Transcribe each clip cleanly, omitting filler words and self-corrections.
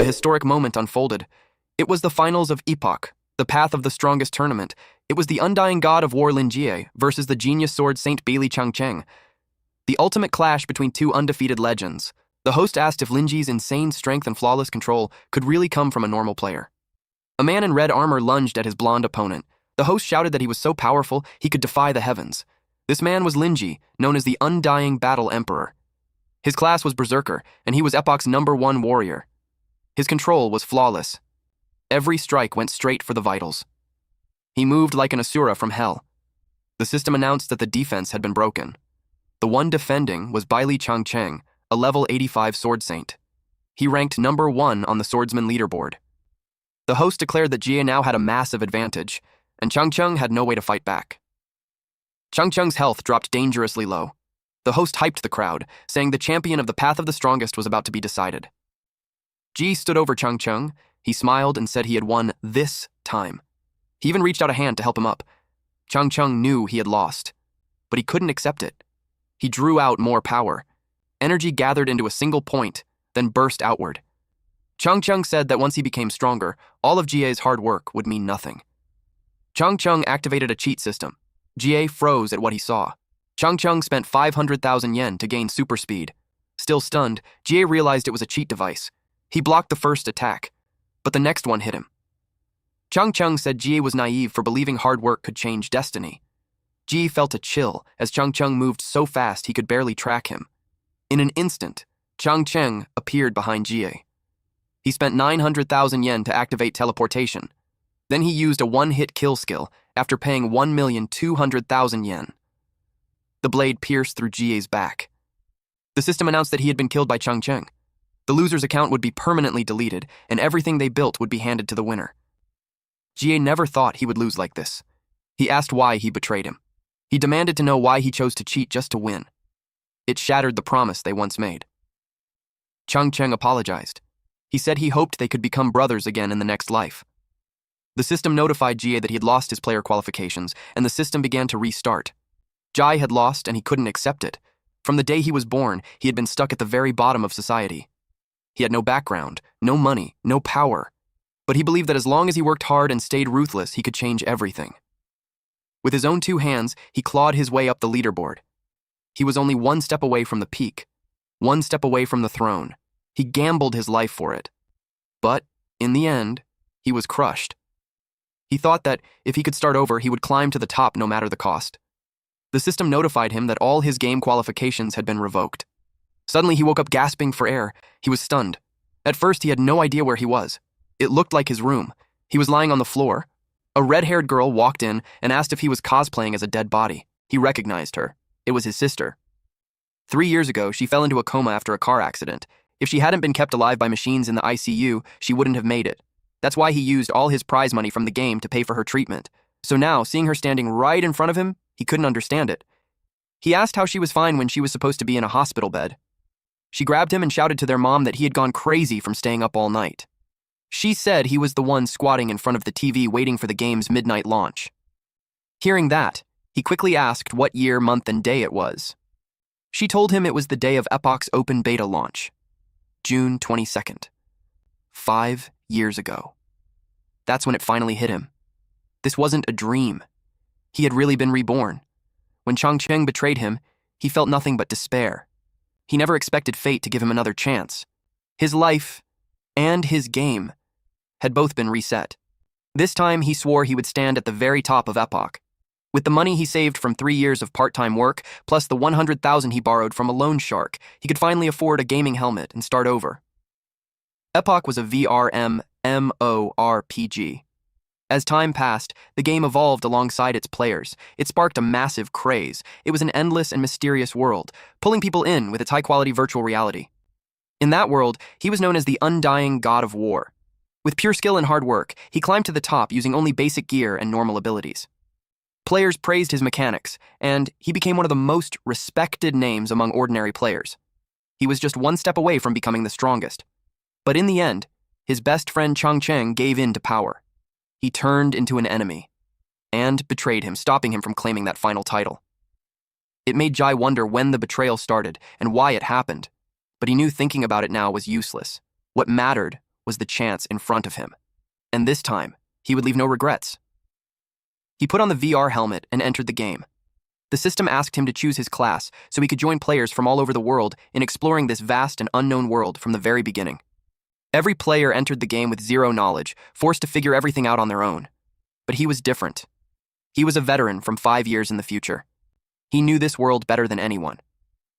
historic moment unfolded. It was the finals of Epoch, the path of the strongest tournament. It was the undying god of war Lin Jie versus the genius sword Saint Bailey Changcheng. The ultimate clash between two undefeated legends. The host asked if Lin Jie's insane strength and flawless control could really come from a normal player. A man in red armor lunged at his blonde opponent. The host shouted that he was so powerful he could defy the heavens. This man was Lin Jie, known as the Undying Battle Emperor. His class was Berserker, and he was Epoch's #1 warrior. His control was flawless. Every strike went straight for the vitals. He moved like an Asura from hell. The system announced that the defense had been broken. The one defending was Bailey Changcheng, a level 85 sword saint. He ranked #1 on the swordsman leaderboard. The host declared that Jie now had a massive advantage, and Changcheng had no way to fight back. Changcheng's health dropped dangerously low. The host hyped the crowd, saying the champion of the Path of the Strongest was about to be decided. Jie stood over Changcheng. He smiled and said he had won this time. He even reached out a hand to help him up. Changcheng knew he had lost, but he couldn't accept it. He drew out more power. Energy gathered into a single point, then burst outward. Changcheng said that once he became stronger, all of Jie's hard work would mean nothing. Changcheng activated a cheat system. Jie froze at what he saw. Changcheng spent 500,000 yen to gain super speed. Still stunned, Jie realized it was a cheat device. He blocked the first attack, but the next one hit him. Changcheng said Jie was naive for believing hard work could change destiny. Jie felt a chill as Changcheng moved so fast he could barely track him. In an instant, Changcheng appeared behind Jie. He spent 900,000 yen to activate teleportation. Then he used a one-hit kill skill after paying 1,200,000 yen. The blade pierced through Jie's back. The system announced that he had been killed by Changcheng. The loser's account would be permanently deleted, and everything they built would be handed to the winner. Jie never thought he would lose like this. He asked why he betrayed him. He demanded to know why he chose to cheat just to win. It shattered the promise they once made. Changcheng apologized. He said he hoped they could become brothers again in the next life. The system notified Jie that he had lost his player qualifications, and the system began to restart. Jie had lost, and he couldn't accept it. From the day he was born, he had been stuck at the very bottom of society. He had no background, no money, no power. But he believed that as long as he worked hard and stayed ruthless, he could change everything. With his own 2 hands, he clawed his way up the leaderboard. He was only 1 step away from the peak, 1 step away from the throne. He gambled his life for it. But, in the end, he was crushed. He thought that if he could start over, he would climb to the top no matter the cost. The system notified him that all his game qualifications had been revoked. Suddenly, he woke up gasping for air. He was stunned. At first, he had no idea where he was. It looked like his room. He was lying on the floor. A red-haired girl walked in and asked if he was cosplaying as a dead body. He recognized her. It was his sister. 3 years ago, she fell into a coma after a car accident. If she hadn't been kept alive by machines in the ICU, she wouldn't have made it. That's why he used all his prize money from the game to pay for her treatment. So now, seeing her standing right in front of him, he couldn't understand it. He asked how she was fine when she was supposed to be in a hospital bed. She grabbed him and shouted to their mom that he had gone crazy from staying up all night. She said he was the one squatting in front of the TV waiting for the game's midnight launch. Hearing that, he quickly asked what year, month, and day it was. She told him it was the day of Epoch's open beta launch, June 22nd. 5 years ago. That's when it finally hit him. This wasn't a dream. He had really been reborn. When Changcheng betrayed him, he felt nothing but despair. He never expected fate to give him another chance. His life and his game had both been reset. This time, he swore he would stand at the very top of Epoch. With the money he saved from 3 years of part-time work, plus the 100,000 he borrowed from a loan shark, he could finally afford a gaming helmet and start over. Epoch was a VRM MMORPG. As time passed, the game evolved alongside its players. It sparked a massive craze. It was an endless and mysterious world, pulling people in with its high-quality virtual reality. In that world, he was known as the Undying God of War. With pure skill and hard work, he climbed to the top using only basic gear and normal abilities. Players praised his mechanics, and he became one of the most respected names among ordinary players. He was just 1 step away from becoming the strongest. But in the end, his best friend Changcheng gave in to power. He turned into an enemy, and betrayed him, stopping him from claiming that final title. It made Jai wonder when the betrayal started and why it happened, but he knew thinking about it now was useless. What mattered was the chance in front of him. And this time, he would leave no regrets. He put on the VR helmet and entered the game. The system asked him to choose his class so he could join players from all over the world in exploring this vast and unknown world from the very beginning. Every player entered the game with zero knowledge, forced to figure everything out on their own. But he was different. He was a veteran from 5 years in the future. He knew this world better than anyone.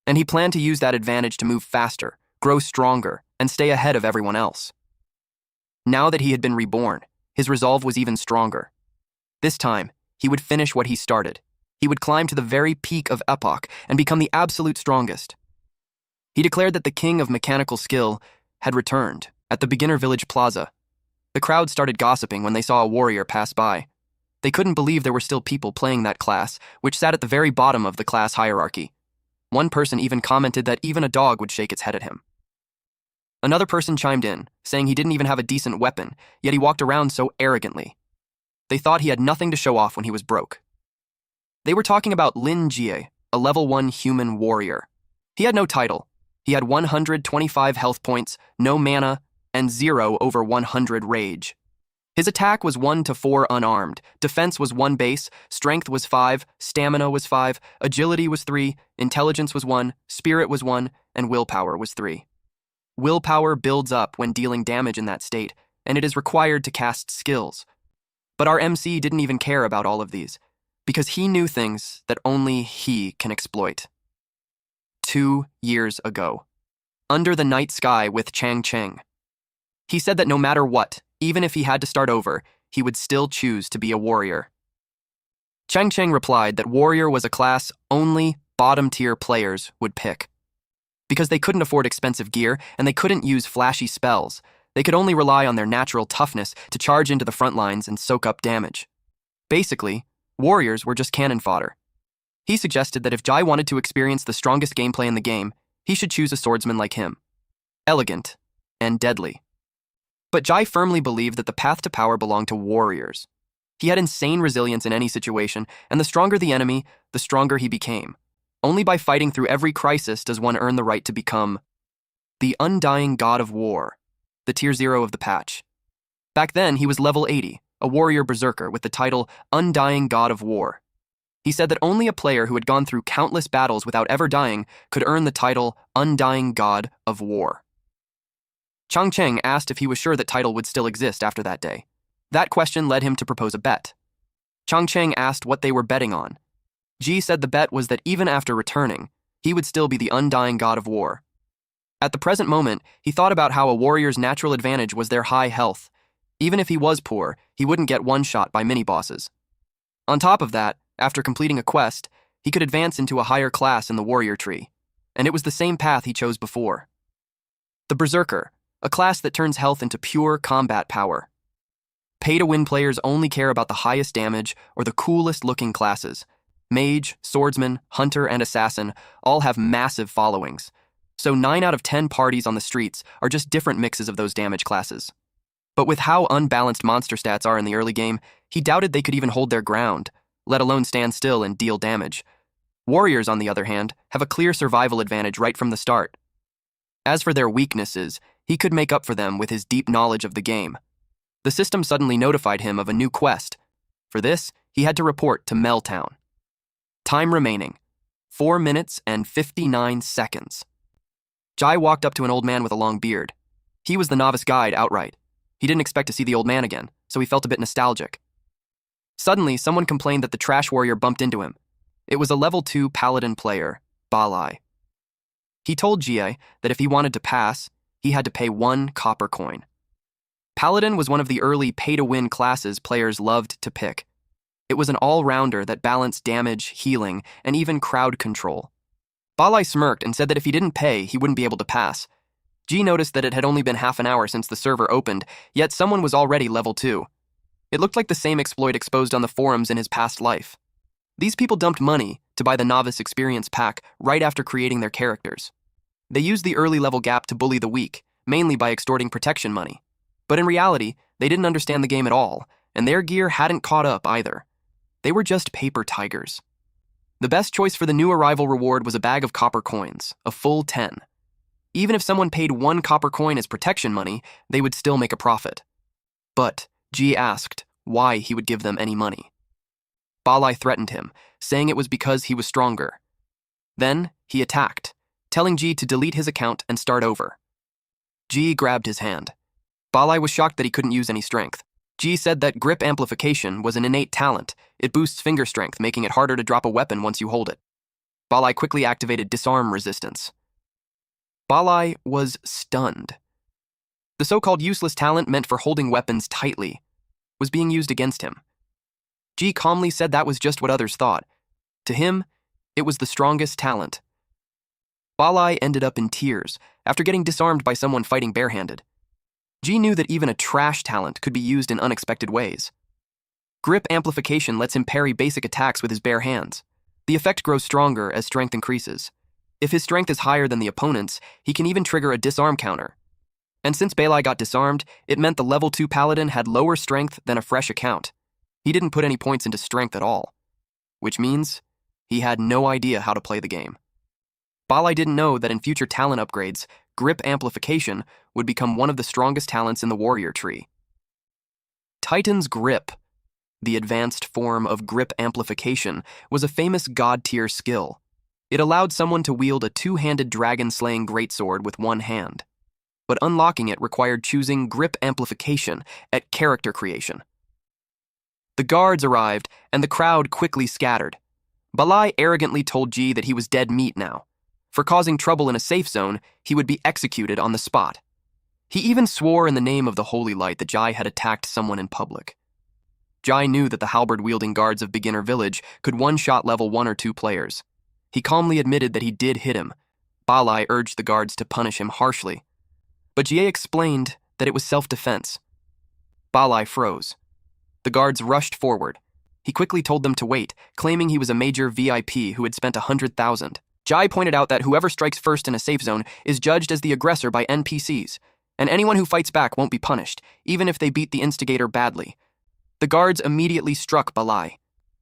And he planned to use that advantage to move faster, grow stronger, and stay ahead of everyone else. Now that he had been reborn, his resolve was even stronger. This time, he would finish what he started. He would climb to the very peak of Epoch and become the absolute strongest. He declared that the king of mechanical skill had returned at the beginner village plaza. The crowd started gossiping when they saw a warrior pass by. They couldn't believe there were still people playing that class, which sat at the very bottom of the class hierarchy. One person even commented that even a dog would shake its head at him. Another person chimed in, saying he didn't even have a decent weapon, yet he walked around so arrogantly. They thought he had nothing to show off when he was broke. They were talking about Lin Jie, a level 1 human warrior. He had no title. He had 125 health points, no mana, and 0 over 100 rage. His attack was 1 to 4 unarmed, defense was 1 base, strength was 5, stamina was 5, agility was 3, intelligence was 1, spirit was 1, and willpower was 3. Willpower builds up when dealing damage in that state, and it is required to cast skills. But our MC didn't even care about all of these, because he knew things that only he can exploit. 2 years ago, under the night sky with Chang Cheng. He said that no matter what, even if he had to start over, he would still choose to be a warrior. Chang Cheng replied that warrior was a class only bottom-tier players would pick. Because they couldn't afford expensive gear and they couldn't use flashy spells, they could only rely on their natural toughness to charge into the front lines and soak up damage. Basically, warriors were just cannon fodder. He suggested that if Jai wanted to experience the strongest gameplay in the game, he should choose a swordsman like him. Elegant and deadly. But Jai firmly believed that the path to power belonged to warriors. He had insane resilience in any situation, and the stronger the enemy, the stronger he became. Only by fighting through every crisis does one earn the right to become the undying god of war, the tier 0 of the patch. Back then, he was level 80, a warrior berserker with the title Undying God of War. He said that only a player who had gone through countless battles without ever dying could earn the title Undying God of War. Chang Cheng asked if he was sure that title would still exist after that day. That question led him to propose a bet. Chang Cheng asked what they were betting on. Ji said the bet was that even after returning, he would still be the Undying God of War. At the present moment, he thought about how a warrior's natural advantage was their high health. Even if he was poor, he wouldn't get one-shot by mini-bosses. On top of that, after completing a quest, he could advance into a higher class in the warrior tree, and it was the same path he chose before. The Berserker, a class that turns health into pure combat power. Pay-to-win players only care about the highest damage or the coolest-looking classes. Mage, swordsman, hunter, and assassin all have massive followings, so 9 out of 10 parties on the streets are just different mixes of those damage classes. But with how unbalanced monster stats are in the early game, he doubted they could even hold their ground, let alone stand still and deal damage. Warriors, on the other hand, have a clear survival advantage right from the start. As for their weaknesses, he could make up for them with his deep knowledge of the game. The system suddenly notified him of a new quest. For this, he had to report to Meltown. Time remaining, 4 minutes and 59 seconds. Jai walked up to an old man with a long beard. He was the novice guide outright. He didn't expect to see the old man again, so he felt a bit nostalgic. Suddenly, someone complained that the trash warrior bumped into him. It was a level 2 paladin player, Balai. He told Jie that if he wanted to pass, he had to pay 1 copper coin. Paladin was one of the early pay-to-win classes players loved to pick. It was an all-rounder that balanced damage, healing, and even crowd control. Balai smirked and said that if he didn't pay, he wouldn't be able to pass. G noticed that it had only been half an hour since the server opened, yet someone was already level 2. It looked like the same exploit exposed on the forums in his past life. These people dumped money to buy the novice experience pack right after creating their characters. They used the early level gap to bully the weak, mainly by extorting protection money. But in reality, they didn't understand the game at all, and their gear hadn't caught up either. They were just paper tigers. The best choice for the new arrival reward was a bag of copper coins, a full 10. Even if someone paid 1 copper coin as protection money, they would still make a profit. But Ji asked why he would give them any money. Balai threatened him, saying it was because he was stronger. Then he attacked, telling Ji to delete his account and start over. Ji grabbed his hand. Balai was shocked that he couldn't use any strength. Ji said that grip amplification was an innate talent. It boosts finger strength, making it harder to drop a weapon once you hold it. Balai quickly activated disarm resistance. Balai was stunned. The so-called useless talent meant for holding weapons tightly was being used against him. Ji calmly said that was just what others thought. To him, it was the strongest talent. Balai ended up in tears after getting disarmed by someone fighting barehanded. Ji knew that even a trash talent could be used in unexpected ways. Grip amplification lets him parry basic attacks with his bare hands. The effect grows stronger as strength increases. If his strength is higher than the opponent's, he can even trigger a disarm counter. And since Balai got disarmed, it meant the level 2 paladin had lower strength than a fresh account. He didn't put any points into strength at all, which means he had no idea how to play the game. Balai didn't know that in future talent upgrades, grip amplification would become one of the strongest talents in the warrior tree. Titan's Grip, the advanced form of grip amplification, was a famous god-tier skill. It allowed someone to wield a two-handed dragon-slaying greatsword with one hand. But unlocking it required choosing grip amplification at character creation. The guards arrived, and the crowd quickly scattered. Balai arrogantly told Ji that he was dead meat now. For causing trouble in a safe zone, he would be executed on the spot. He even swore in the name of the Holy Light that Jai had attacked someone in public. Jai knew that the halberd-wielding guards of Beginner Village could one-shot level 1 or 2 players. He calmly admitted that he did hit him. Balai urged the guards to punish him harshly. But Jie explained that it was self-defense. Balai froze. The guards rushed forward. He quickly told them to wait, claiming he was a major VIP who had spent 100,000. Jai pointed out that whoever strikes first in a safe zone is judged as the aggressor by NPCs, and anyone who fights back won't be punished, even if they beat the instigator badly. The guards immediately struck Balai.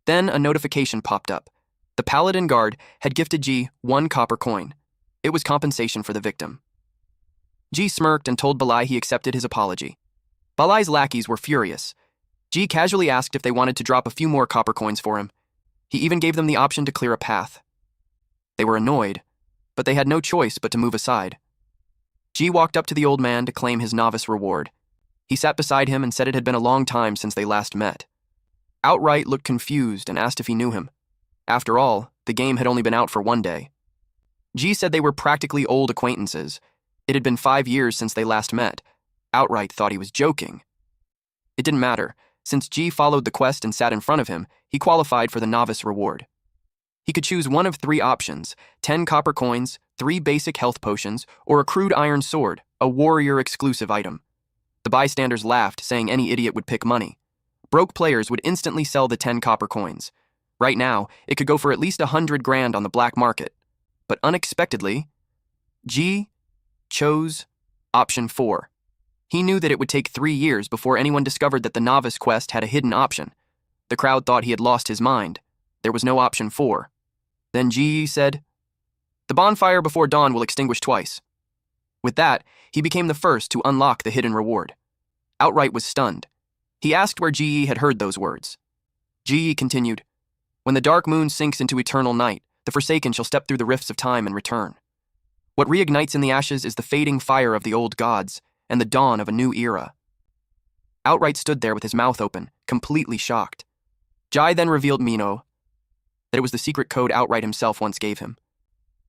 Then a notification popped up. The Paladin guard had gifted Ji 1 copper coin. It was compensation for the victim. Ji smirked and told Balai he accepted his apology. Balai's lackeys were furious. Ji casually asked if they wanted to drop a few more copper coins for him. He even gave them the option to clear a path. They were annoyed, but they had no choice but to move aside. Ji walked up to the old man to claim his novice reward. He sat beside him and said it had been a long time since they last met. Outright looked confused and asked if he knew him. After all, the game had only been out for 1 day. Ji said they were practically old acquaintances. It had been 5 years since they last met. Outright thought he was joking. It didn't matter. Since Ji followed the quest and sat in front of him, he qualified for the novice reward. He could choose one of 3 options: 10 copper coins, 3 basic health potions, or a crude iron sword, a warrior-exclusive item. The bystanders laughed, saying any idiot would pick money. Broke players would instantly sell the 10 copper coins. Right now, it could go for at least 100 grand on the black market. But unexpectedly, Ji chose option 4. He knew that it would take 3 years before anyone discovered that the novice quest had a hidden option. The crowd thought he had lost his mind. There was no option 4. Then Ji said, "The bonfire before dawn will extinguish twice." With that, he became the first to unlock the hidden reward. Outright was stunned. He asked where Ji had heard those words. Ji continued, "When the dark moon sinks into eternal night, the Forsaken shall step through the rifts of time and return. What reignites in the ashes is the fading fire of the old gods and the dawn of a new era." Outright stood there with his mouth open, completely shocked. Jai then revealed Mino that it was the secret code Outright himself once gave him.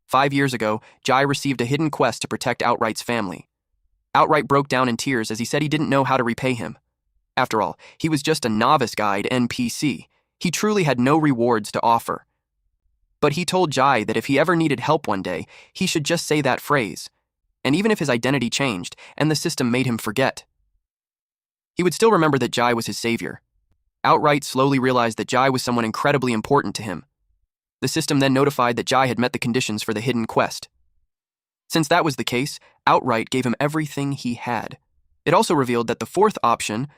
5 years ago, Jai received a hidden quest to protect Outright's family. Outright broke down in tears as he said he didn't know how to repay him. After all, he was just a novice guide NPC. He truly had no rewards to offer. But he told Jai that if he ever needed help one day, he should just say that phrase. And even if his identity changed and the system made him forget, he would still remember that Jai was his savior. Outright slowly realized that Jai was someone incredibly important to him. The system then notified that Jai had met the conditions for the hidden quest. Since that was the case, Outright gave him everything he had. It also revealed that the 4th option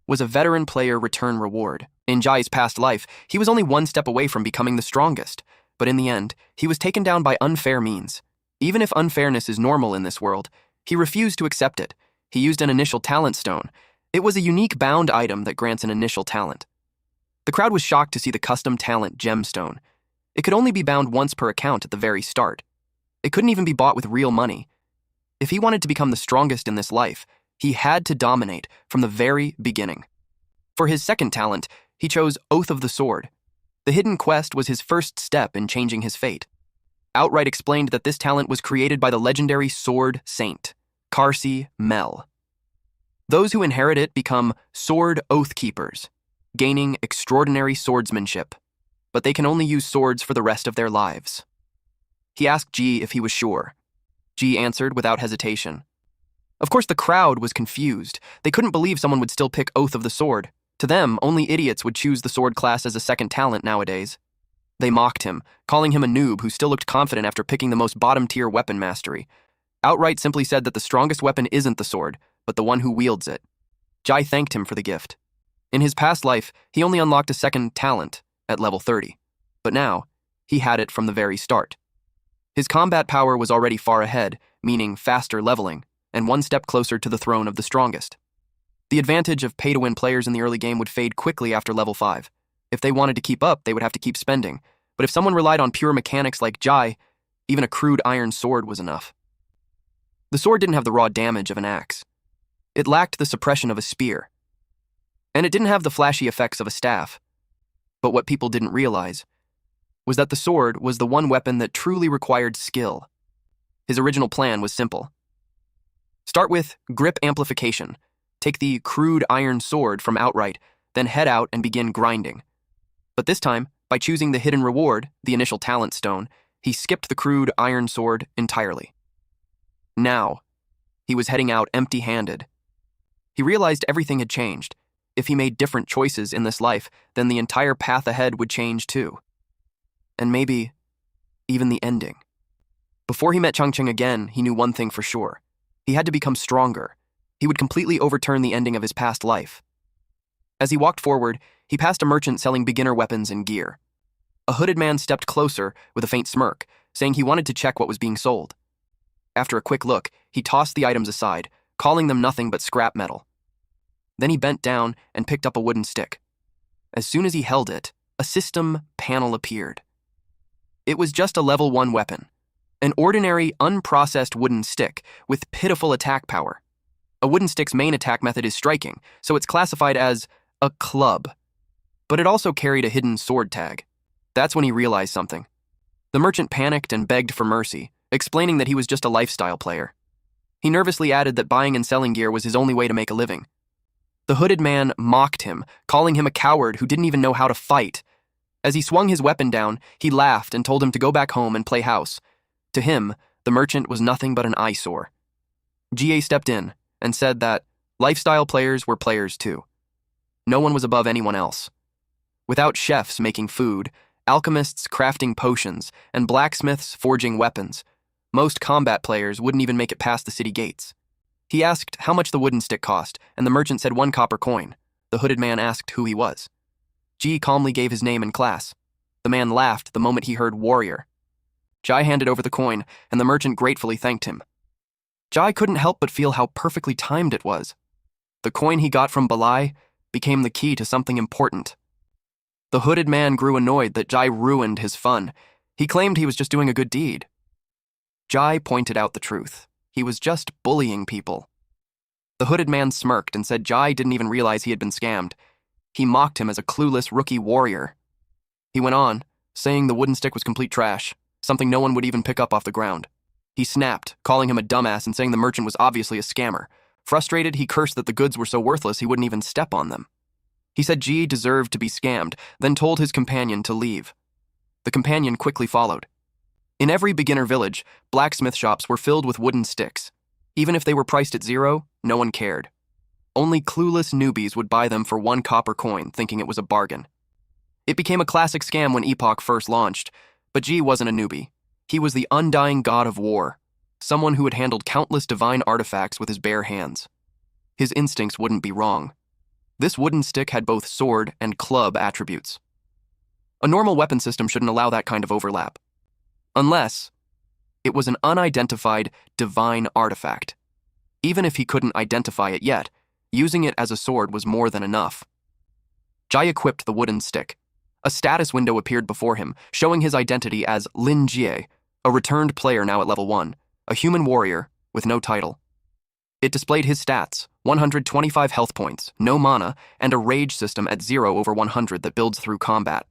was a veteran player return reward. In Jai's past life, he was only 1 step away from becoming the strongest, but in the end, he was taken down by unfair means. Even if unfairness is normal in this world, he refused to accept it. He used an initial talent stone. It was a unique bound item that grants an initial talent. The crowd was shocked to see the custom talent gemstone. It could only be bound once per account at the very start. It couldn't even be bought with real money. If he wanted to become the strongest in this life, he had to dominate from the very beginning. For his second talent, he chose Oath of the Sword. The hidden quest was his first step in changing his fate. Outright explained that this talent was created by the legendary sword saint, Karsi Mel. Those who inherit it become sword oath keepers, gaining extraordinary swordsmanship, but they can only use swords for the rest of their lives. He asked Ji if he was sure. Ji answered without hesitation. Of course, the crowd was confused. They couldn't believe someone would still pick Oath of the Sword. To them, only idiots would choose the sword class as a second talent nowadays. They mocked him, calling him a noob who still looked confident after picking the most bottom-tier weapon mastery. Outright simply said that the strongest weapon isn't the sword, but the one who wields it. Jai thanked him for the gift. In his past life, he only unlocked a second talent at level 30, but now, he had it from the very start. His combat power was already far ahead, meaning faster leveling, and one step closer to the throne of the strongest. The advantage of pay-to-win players in the early game would fade quickly after level 5. If they wanted to keep up, they would have to keep spending, but if someone relied on pure mechanics like Jai, even a crude iron sword was enough. The sword didn't have the raw damage of an axe. It lacked the suppression of a spear. And it didn't have the flashy effects of a staff. But what people didn't realize was that the sword was the one weapon that truly required skill. His original plan was simple. Start with grip amplification. Take the crude iron sword from Outright, then head out and begin grinding. But this time, by choosing the hidden reward, the initial talent stone, he skipped the crude iron sword entirely. Now, he was heading out empty-handed. He realized everything had changed. If he made different choices in this life, then the entire path ahead would change too. And maybe even the ending. Before he met Changcheng again, he knew one thing for sure. He had to become stronger. He would completely overturn the ending of his past life. As he walked forward, he passed a merchant selling beginner weapons and gear. A hooded man stepped closer with a faint smirk, saying he wanted to check what was being sold. After a quick look, he tossed the items aside, calling them nothing but scrap metal. Then he bent down and picked up a wooden stick. As soon as he held it, a system panel appeared. It was just a level 1 weapon, an ordinary, unprocessed wooden stick with pitiful attack power. A wooden stick's main attack method is striking, so it's classified as a club. But it also carried a hidden sword tag. That's when he realized something. The merchant panicked and begged for mercy, explaining that he was just a lifestyle player. He nervously added that buying and selling gear was his only way to make a living. The hooded man mocked him, calling him a coward who didn't even know how to fight. As he swung his weapon down, he laughed and told him to go back home and play house. To him, the merchant was nothing but an eyesore. GA stepped in and said that lifestyle players were players too. No one was above anyone else. Without chefs making food, alchemists crafting potions, and blacksmiths forging weapons, most combat players wouldn't even make it past the city gates. He asked how much the wooden stick cost, and the merchant said 1 copper coin. The hooded man asked who he was. Ji calmly gave his name and class. The man laughed the moment he heard warrior. Jai handed over the coin, and the merchant gratefully thanked him. Jai couldn't help but feel how perfectly timed it was. The coin he got from Balai became the key to something important. The hooded man grew annoyed that Jai ruined his fun. He claimed he was just doing a good deed. Jai pointed out the truth. He was just bullying people. The hooded man smirked and said Jai didn't even realize he had been scammed. He mocked him as a clueless rookie warrior. He went on, saying the wooden stick was complete trash, something no one would even pick up off the ground. He snapped, calling him a dumbass and saying the merchant was obviously a scammer. Frustrated, he cursed that the goods were so worthless he wouldn't even step on them. He said Ji deserved to be scammed, then told his companion to leave. The companion quickly followed. In every beginner village, blacksmith shops were filled with wooden sticks. Even if they were priced at 0, no one cared. Only clueless newbies would buy them for 1 copper coin, thinking it was a bargain. It became a classic scam when Epoch first launched, but Ji wasn't a newbie. He was the undying god of war, someone who had handled countless divine artifacts with his bare hands. His instincts wouldn't be wrong. This wooden stick had both sword and club attributes. A normal weapon system shouldn't allow that kind of overlap. Unless It was an unidentified, divine artifact. Even if he couldn't identify it yet, using it as a sword was more than enough. Jai equipped the wooden stick. A status window appeared before him, showing his identity as Lin Jie, a returned player now at level 1, a human warrior with no title. It displayed his stats, 125 health points, no mana, and a rage system at 0/100 that builds through combat.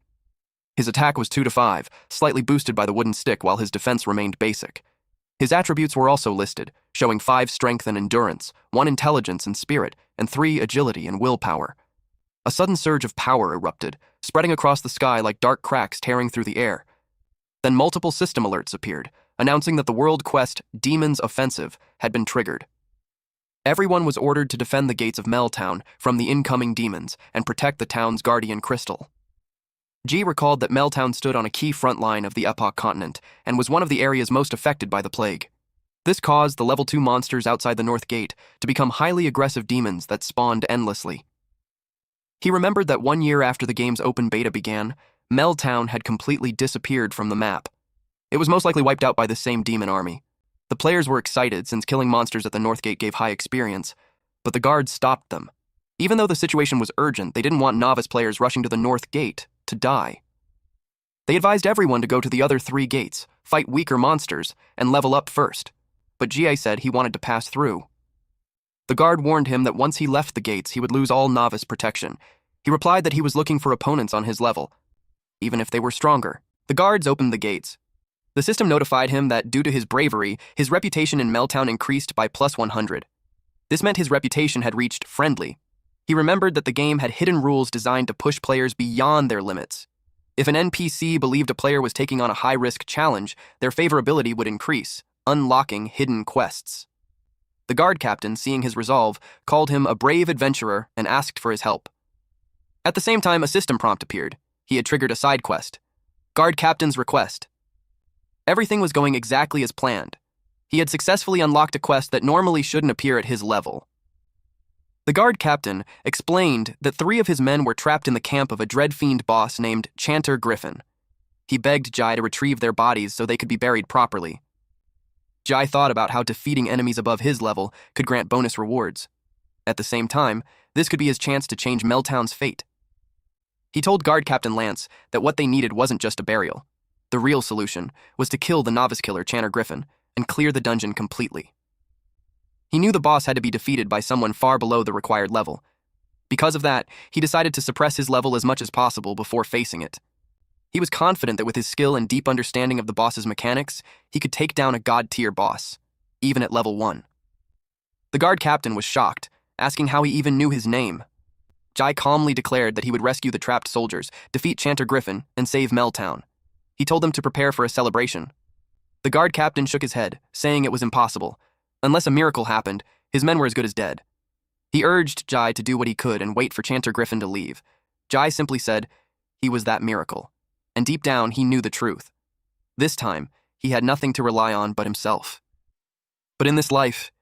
His attack was 2-5, slightly boosted by the wooden stick while his defense remained basic. His attributes were also listed, showing 5 strength and endurance, 1 intelligence and spirit, and 3 agility and willpower. A sudden surge of power erupted, spreading across the sky like dark cracks tearing through the air. Then multiple system alerts appeared, announcing that the world quest Demon's Offensive had been triggered. Everyone was ordered to defend the gates of Meltown from the incoming demons and protect the town's guardian crystal. G recalled that Meltown stood on a key front line of the Epoch continent and was one of the areas most affected by the plague. This caused the level 2 monsters outside the North Gate to become highly aggressive demons that spawned endlessly. He remembered that 1 year after the game's open beta began, Meltown had completely disappeared from the map. It was most likely wiped out by the same demon army. The players were excited since killing monsters at the North Gate gave high experience, but the guards stopped them. Even though the situation was urgent, they didn't want novice players rushing to the North Gate to die. They advised everyone to go to the other 3 gates, fight weaker monsters, and level up first, but Jie said he wanted to pass through. The guard warned him that once he left the gates, he would lose all novice protection. He replied that he was looking for opponents on his level, even if they were stronger. The guards opened the gates. The system notified him that due to his bravery, his reputation in Meltown increased by +100. This meant his reputation had reached friendly. He remembered that the game had hidden rules designed to push players beyond their limits. If an NPC believed a player was taking on a high-risk challenge, their favorability would increase, unlocking hidden quests. The guard captain, seeing his resolve, called him a brave adventurer and asked for his help. At the same time, a system prompt appeared. He had triggered a side quest. Guard captain's request. Everything was going exactly as planned. He had successfully unlocked a quest that normally shouldn't appear at his level. The guard captain explained that 3 of his men were trapped in the camp of a dread fiend boss named Chanter Griffin. He begged Jai to retrieve their bodies so they could be buried properly. Jai thought about how defeating enemies above his level could grant bonus rewards. At the same time, this could be his chance to change Meltown's fate. He told Guard Captain Lance that what they needed wasn't just a burial. The real solution was to kill the novice killer Chanter Griffin and clear the dungeon completely. He knew the boss had to be defeated by someone far below the required level. Because of that, he decided to suppress his level as much as possible before facing it. He was confident that with his skill and deep understanding of the boss's mechanics, he could take down a god-tier boss, even at level 1. The guard captain was shocked, asking how he even knew his name. Jai calmly declared that he would rescue the trapped soldiers, defeat Chanter Griffin, and save Meltown. He told them to prepare for a celebration. The guard captain shook his head, saying it was impossible. Unless a miracle happened, his men were as good as dead. He urged Jai to do what he could and wait for Chanter Griffin to leave. Jai simply said he was that miracle, and deep down he knew the truth. This time, he had nothing to rely on but himself. But in this life,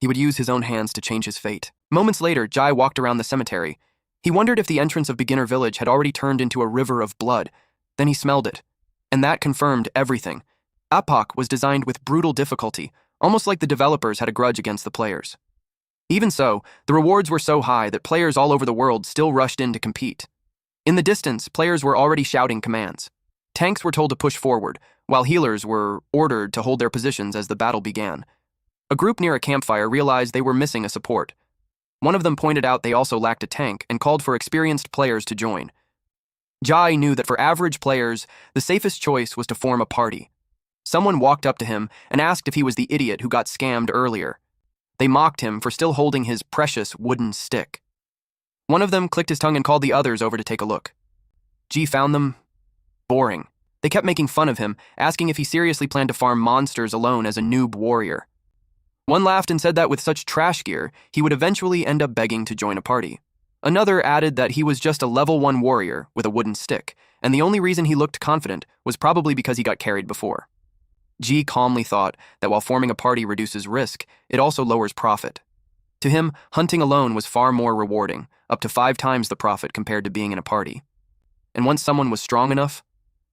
he would use his own hands to change his fate. Moments later, Jai walked around the cemetery. He wondered if the entrance of Beginner Village had already turned into a river of blood. Then he smelled it, and that confirmed everything. Epoch was designed with brutal difficulty, almost like the developers had a grudge against the players. Even so, the rewards were so high that players all over the world still rushed in to compete. In the distance, players were already shouting commands. Tanks were told to push forward, while healers were ordered to hold their positions as the battle began. A group near a campfire realized they were missing a support. One of them pointed out they also lacked a tank and called for experienced players to join. Jai knew that for average players, the safest choice was to form a party. Someone walked up to him and asked if he was the idiot who got scammed earlier. They mocked him for still holding his precious wooden stick. One of them clicked his tongue and called the others over to take a look. G found them boring. They kept making fun of him, asking if he seriously planned to farm monsters alone as a noob warrior. One laughed and said that with such trash gear, he would eventually end up begging to join a party. Another added that he was just a level 1 warrior with a wooden stick, and the only reason he looked confident was probably because he got carried before. G calmly thought that while forming a party reduces risk, it also lowers profit. To him, hunting alone was far more rewarding, up to 5 times the profit compared to being in a party. And once someone was strong enough,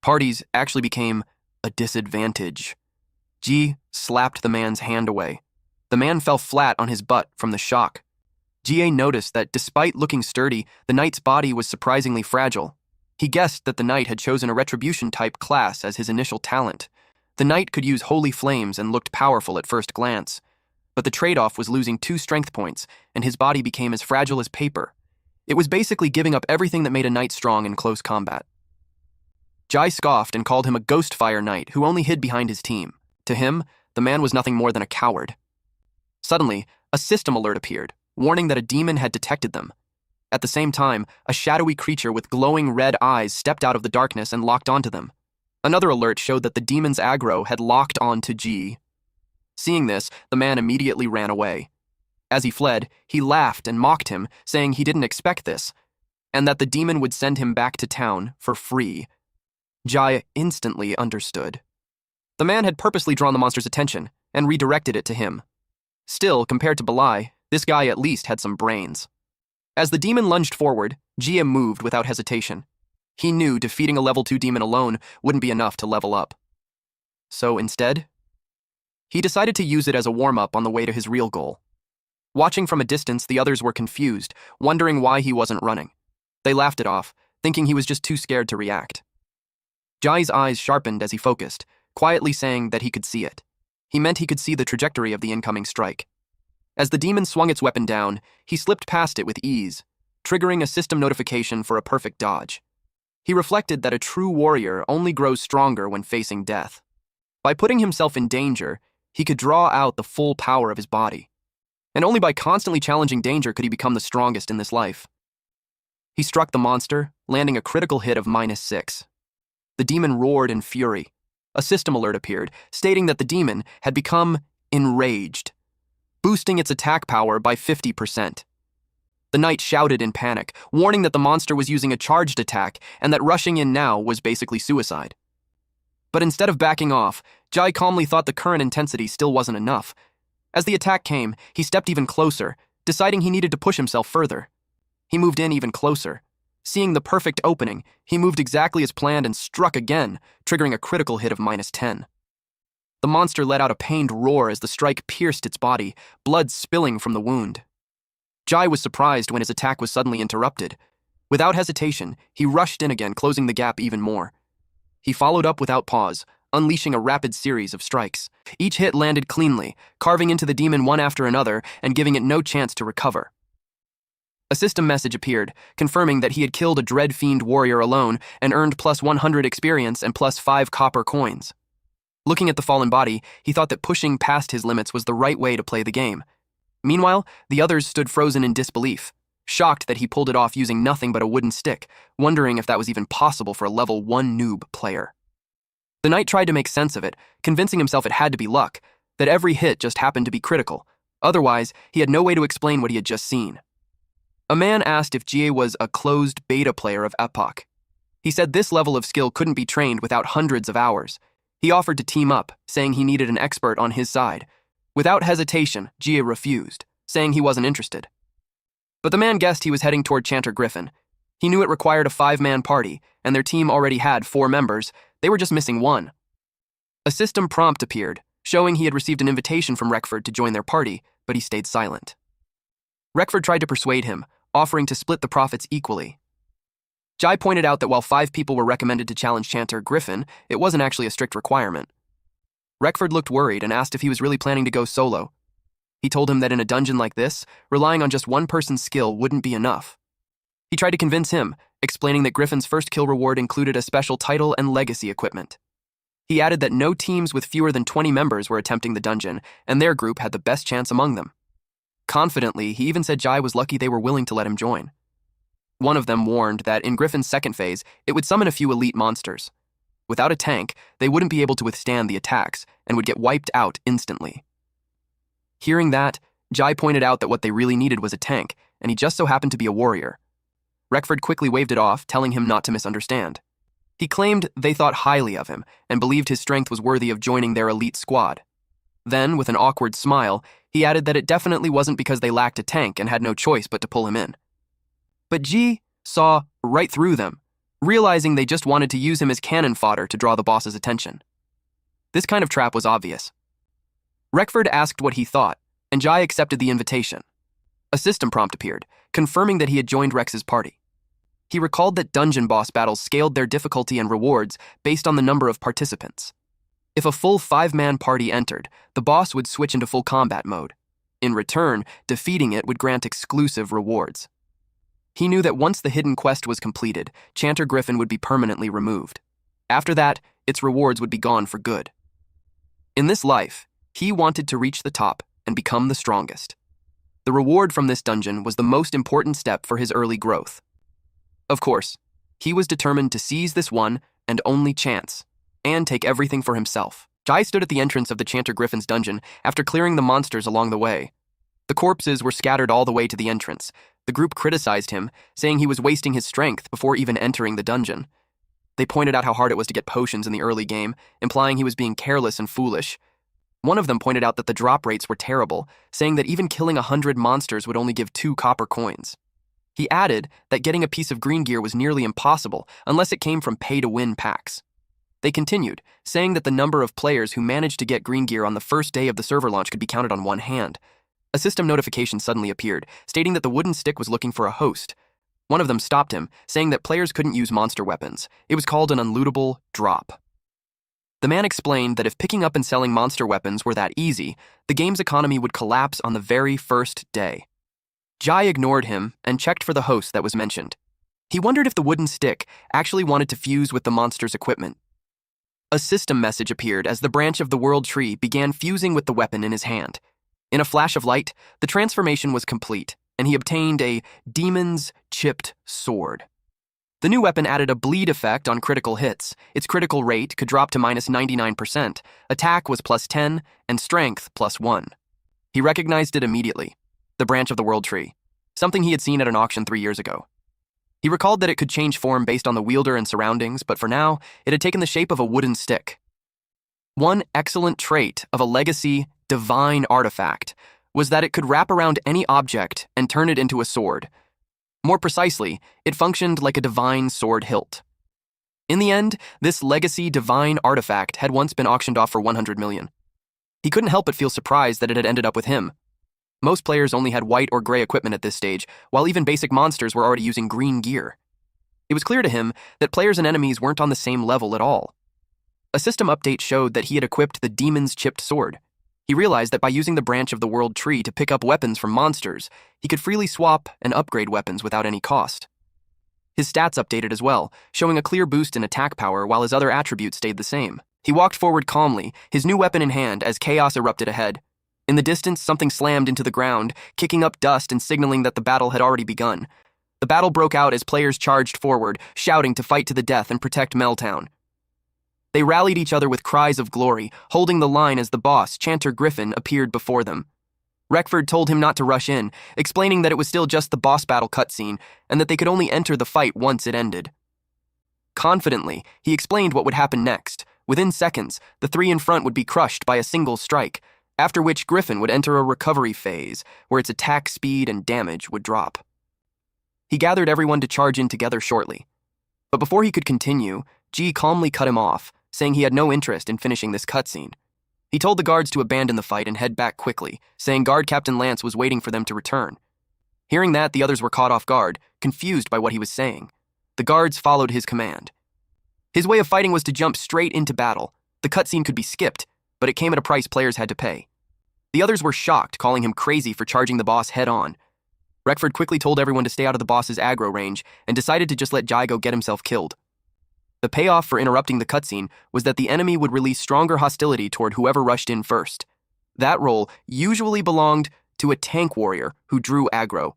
parties actually became a disadvantage. Ji slapped the man's hand away. The man fell flat on his butt from the shock. Jie noticed that despite looking sturdy, the knight's body was surprisingly fragile. He guessed that the knight had chosen a retribution-type class as his initial talent. The knight could use holy flames and looked powerful at first glance. But the trade-off was losing 2 strength points, and his body became as fragile as paper. It was basically giving up everything that made a knight strong in close combat. Jai scoffed and called him a ghost fire knight who only hid behind his team. To him, the man was nothing more than a coward. Suddenly, a system alert appeared, warning that a demon had detected them. At the same time, a shadowy creature with glowing red eyes stepped out of the darkness and locked onto them. Another alert showed that the demon's aggro had locked onto Ji. Seeing this, the man immediately ran away. As he fled, he laughed and mocked him, saying he didn't expect this, and that the demon would send him back to town for free. Jai instantly understood. The man had purposely drawn the monster's attention and redirected it to him. Still, compared to Balai, this guy at least had some brains. As the demon lunged forward, Jia moved without hesitation. He knew defeating a level 2 demon alone wouldn't be enough to level up. So instead, he decided to use it as a warm-up on the way to his real goal. Watching from a distance, the others were confused, wondering why he wasn't running. They laughed it off, thinking he was just too scared to react. Jai's eyes sharpened as he focused, quietly saying that he could see it. He meant he could see the trajectory of the incoming strike. As the demon swung its weapon down, he slipped past it with ease, triggering a system notification for a perfect dodge. He reflected that a true warrior only grows stronger when facing death. By putting himself in danger, he could draw out the full power of his body. And only by constantly challenging danger could he become the strongest in this life. He struck the monster, landing a critical hit of -6. The demon roared in fury. A system alert appeared, stating that the demon had become enraged, boosting its attack power by 50%. The knight shouted in panic, warning that the monster was using a charged attack and that rushing in now was basically suicide. But instead of backing off, Jai calmly thought the current intensity still wasn't enough. As the attack came, he stepped even closer, deciding he needed to push himself further. He moved in even closer. Seeing the perfect opening, he moved exactly as planned and struck again, triggering a critical hit of -10. The monster let out a pained roar as the strike pierced its body, blood spilling from the wound. Jai was surprised when his attack was suddenly interrupted. Without hesitation, he rushed in again, closing the gap even more. He followed up without pause, unleashing a rapid series of strikes. Each hit landed cleanly, carving into the demon one after another and giving it no chance to recover. A system message appeared, confirming that he had killed a Dread Fiend warrior alone and earned +100 experience and +5 copper coins. Looking at the fallen body, he thought that pushing past his limits was the right way to play the game. Meanwhile, the others stood frozen in disbelief, shocked that he pulled it off using nothing but a wooden stick, wondering if that was even possible for a level 1 noob player. The knight tried to make sense of it, convincing himself it had to be luck, that every hit just happened to be critical. Otherwise, he had no way to explain what he had just seen. A man asked if Jie was a closed beta player of Epoch. He said this level of skill couldn't be trained without hundreds of hours. He offered to team up, saying he needed an expert on his side. Without hesitation, Jie refused, saying he wasn't interested. But the man guessed he was heading toward Chanter Griffin. He knew it required a 5-man party, and their team already had 4 members. They were just missing 1. A system prompt appeared, showing he had received an invitation from Reckford to join their party, but he stayed silent. Reckford tried to persuade him, offering to split the profits equally. Jai pointed out that while 5 people were recommended to challenge Chanter Griffin, it wasn't actually a strict requirement. Reckford looked worried and asked if he was really planning to go solo. He told him that in a dungeon like this, relying on just one person's skill wouldn't be enough. He tried to convince him, explaining that Griffin's first kill reward included a special title and legacy equipment. He added that no teams with fewer than 20 members were attempting the dungeon, and their group had the best chance among them. Confidently, he even said Jai was lucky they were willing to let him join. One of them warned that in Griffin's second phase, it would summon a few elite monsters. Without a tank, they wouldn't be able to withstand the attacks and would get wiped out instantly. Hearing that, Jai pointed out that what they really needed was a tank, and he just so happened to be a warrior. Reckford quickly waved it off, telling him not to misunderstand. He claimed they thought highly of him and believed his strength was worthy of joining their elite squad. Then, with an awkward smile, he added that it definitely wasn't because they lacked a tank and had no choice but to pull him in. But Ji saw right through them, realizing they just wanted to use him as cannon fodder to draw the boss's attention. This kind of trap was obvious. Reckford asked what he thought, and Jai accepted the invitation. A system prompt appeared, confirming that he had joined Rex's party. He recalled that dungeon boss battles scaled their difficulty and rewards based on the number of participants. If a full 5-man party entered, the boss would switch into full combat mode. In return, defeating it would grant exclusive rewards. He knew that once the hidden quest was completed, Chanter Griffin would be permanently removed. After that, its rewards would be gone for good. In this life, he wanted to reach the top and become the strongest. The reward from this dungeon was the most important step for his early growth. Of course, he was determined to seize this one and only chance, and take everything for himself. Jai stood at the entrance of the Chanter Griffin's dungeon after clearing the monsters along the way. The corpses were scattered all the way to the entrance. The group criticized him, saying he was wasting his strength before even entering the dungeon. They pointed out how hard it was to get potions in the early game, implying he was being careless and foolish. One of them pointed out that the drop rates were terrible, saying that even killing 100 monsters would only give 2 copper coins. He added that getting a piece of green gear was nearly impossible unless it came from pay-to-win packs. They continued, saying that the number of players who managed to get green gear on the first day of the server launch could be counted on one hand. A system notification suddenly appeared, stating that the wooden stick was looking for a host. One of them stopped him, saying that players couldn't use monster weapons. It was called an unlootable drop. The man explained that if picking up and selling monster weapons were that easy, the game's economy would collapse on the very first day. Jai ignored him and checked for the host that was mentioned. He wondered if the wooden stick actually wanted to fuse with the monster's equipment. A system message appeared as the branch of the world tree began fusing with the weapon in his hand. In a flash of light, the transformation was complete, and he obtained a demon's chipped sword. The new weapon added a bleed effect on critical hits. Its critical rate could drop to -99%, attack was +10, and strength +1. He recognized it immediately, the branch of the world tree, something he had seen at an auction 3 years ago. He recalled that it could change form based on the wielder and surroundings, but for now, it had taken the shape of a wooden stick. One excellent trait of a legacy divine artifact was that it could wrap around any object and turn it into a sword. More precisely, it functioned like a divine sword hilt. In the end, this legacy divine artifact had once been auctioned off for 100 million. He couldn't help but feel surprised that it had ended up with him. Most players only had white or gray equipment at this stage, while even basic monsters were already using green gear. It was clear to him that players and enemies weren't on the same level at all. A system update showed that he had equipped the demon's chipped sword. He realized that by using the branch of the world tree to pick up weapons from monsters, he could freely swap and upgrade weapons without any cost. His stats updated as well, showing a clear boost in attack power while his other attributes stayed the same. He walked forward calmly, his new weapon in hand, as chaos erupted ahead. In the distance, something slammed into the ground, kicking up dust and signaling that the battle had already begun. The battle broke out as players charged forward, shouting to fight to the death and protect Meltown. They rallied each other with cries of glory, holding the line as the boss, Chanter Griffin, appeared before them. Reckford told him not to rush in, explaining that it was still just the boss battle cutscene and that they could only enter the fight once it ended. Confidently, he explained what would happen next. Within seconds, the 3 in front would be crushed by a single strike, after which Griffin would enter a recovery phase where its attack speed and damage would drop. He gathered everyone to charge in together shortly. But before he could continue, G calmly cut him off, saying he had no interest in finishing this cutscene. He told the guards to abandon the fight and head back quickly, saying Guard Captain Lance was waiting for them to return. Hearing that, the others were caught off guard, confused by what he was saying. The guards followed his command. His way of fighting was to jump straight into battle. The cutscene could be skipped, but it came at a price players had to pay. The others were shocked, calling him crazy for charging the boss head-on. Reckford quickly told everyone to stay out of the boss's aggro range and decided to just let Jai go get himself killed. The payoff for interrupting the cutscene was that the enemy would release stronger hostility toward whoever rushed in first. That role usually belonged to a tank warrior who drew aggro.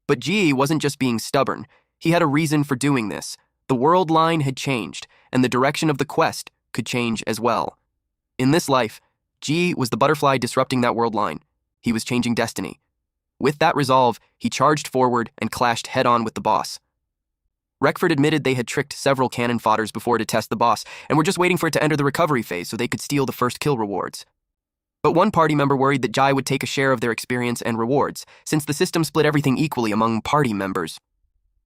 But G wasn't just being stubborn. He had a reason for doing this. The world line had changed, and the direction of the quest could change as well. In this life, G was the butterfly disrupting that world line. He was changing destiny. With that resolve, he charged forward and clashed head-on with the boss. Reckford admitted they had tricked several cannon fodders before to test the boss and were just waiting for it to enter the recovery phase so they could steal the first kill rewards. But one party member worried that Jai would take a share of their experience and rewards, since the system split everything equally among party members.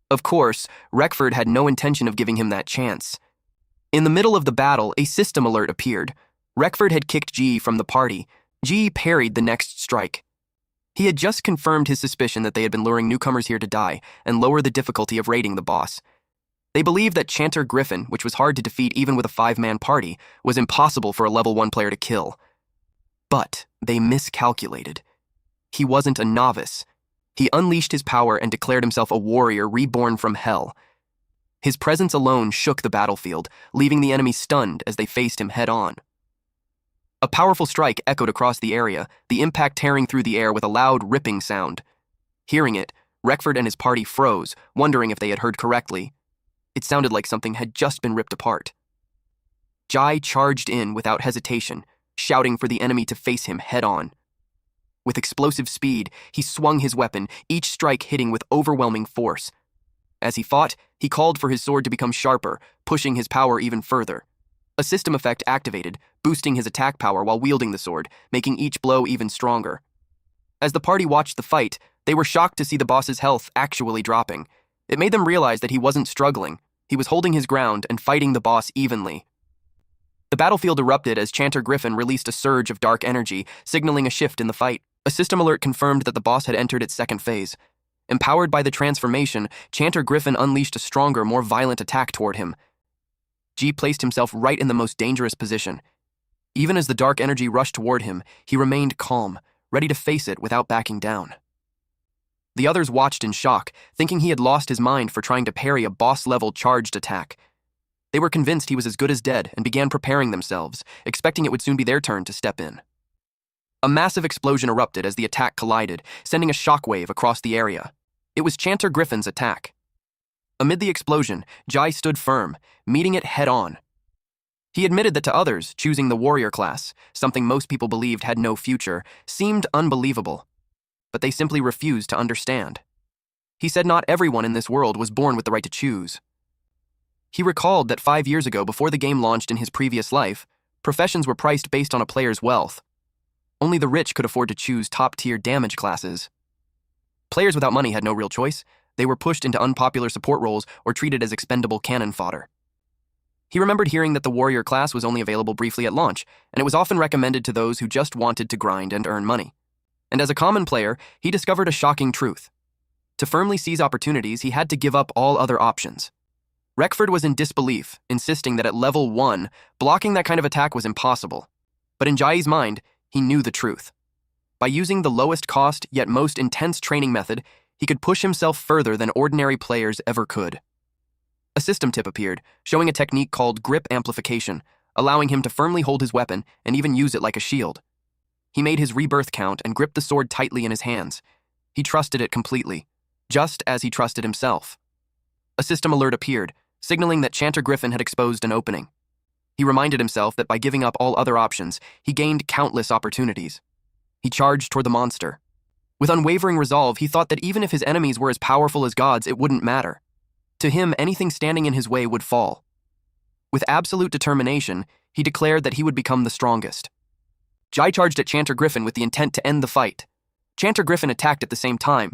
Of course, Reckford had no intention of giving him that chance. In the middle of the battle, a system alert appeared. Reckford had kicked Ji from the party. Ji parried the next strike. He had just confirmed his suspicion that they had been luring newcomers here to die and lower the difficulty of raiding the boss. They believed that Chanter Griffin, which was hard to defeat even with a 5-man party, was impossible for a level 1 player to kill. But they miscalculated. He wasn't a novice. He unleashed his power and declared himself a warrior reborn from hell. His presence alone shook the battlefield, leaving the enemy stunned as they faced him head-on. A powerful strike echoed across the area, the impact tearing through the air with a loud, ripping sound. Hearing it, Reckford and his party froze, wondering if they had heard correctly. It sounded like something had just been ripped apart. Jai charged in without hesitation, shouting for the enemy to face him head-on. With explosive speed, he swung his weapon, each strike hitting with overwhelming force. As he fought, he called for his sword to become sharper, pushing his power even further. A system effect activated, boosting his attack power while wielding the sword, making each blow even stronger. As the party watched the fight, they were shocked to see the boss's health actually dropping. It made them realize that he wasn't struggling. He was holding his ground and fighting the boss evenly. The battlefield erupted as Chanter Griffin released a surge of dark energy, signaling a shift in the fight. A system alert confirmed that the boss had entered its second phase. Empowered by the transformation, Chanter Griffin unleashed a stronger, more violent attack toward him. Ji placed himself right in the most dangerous position. Even as the dark energy rushed toward him, he remained calm, ready to face it without backing down. The others watched in shock, thinking he had lost his mind for trying to parry a boss-level charged attack. They were convinced he was as good as dead and began preparing themselves, expecting it would soon be their turn to step in. A massive explosion erupted as the attack collided, sending a shockwave across the area. It was Chanter Griffin's attack. Amid the explosion, Jai stood firm, meeting it head-on. He admitted that to others, choosing the warrior class, something most people believed had no future, seemed unbelievable. But they simply refused to understand. He said not everyone in this world was born with the right to choose. He recalled that 5 years ago, before the game launched in his previous life, professions were priced based on a player's wealth. Only the rich could afford to choose top-tier damage classes. Players without money had no real choice. They were pushed into unpopular support roles or treated as expendable cannon fodder. He remembered hearing that the warrior class was only available briefly at launch, and it was often recommended to those who just wanted to grind and earn money. And as a common player, he discovered a shocking truth. To firmly seize opportunities, he had to give up all other options. Reckford was in disbelief, insisting that at level 1, blocking that kind of attack was impossible. But in Jai's mind, he knew the truth. By using the lowest cost yet most intense training method, he could push himself further than ordinary players ever could. A system tip appeared, showing a technique called grip amplification, allowing him to firmly hold his weapon and even use it like a shield. He made his rebirth count and gripped the sword tightly in his hands. He trusted it completely, just as he trusted himself. A system alert appeared, signaling that Chanter Griffin had exposed an opening. He reminded himself that by giving up all other options, he gained countless opportunities. He charged toward the monster. With unwavering resolve, he thought that even if his enemies were as powerful as gods, it wouldn't matter. To him, anything standing in his way would fall. With absolute determination, he declared that he would become the strongest. Jai charged at Chanter Griffin with the intent to end the fight. Chanter Griffin attacked at the same time.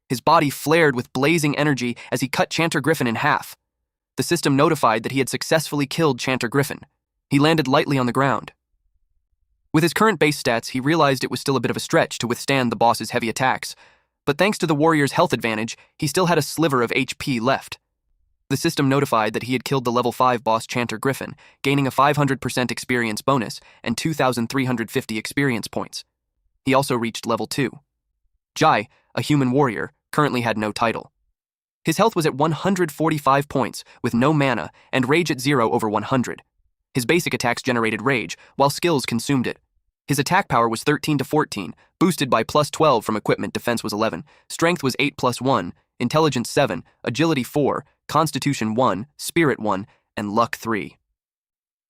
His body flared with blazing energy as he cut Chanter Griffin in half. The system notified that he had successfully killed Chanter Griffin. He landed lightly on the ground. With his current base stats, he realized it was still a bit of a stretch to withstand the boss's heavy attacks, but thanks to the warrior's health advantage, he still had a sliver of HP left. The system notified that he had killed the level 5 boss Chanter Griffin, gaining a 500% experience bonus and 2,350 experience points. He also reached level 2. Jai, a human warrior, currently had no title. His health was at 145 points, with no mana, and rage at 0 over 100. His basic attacks generated rage, while skills consumed it. His attack power was 13 to 14, boosted by plus 12 from equipment. Defense was 11, strength was 8 plus 1, intelligence 7, agility 4, constitution 1, spirit 1, and luck 3.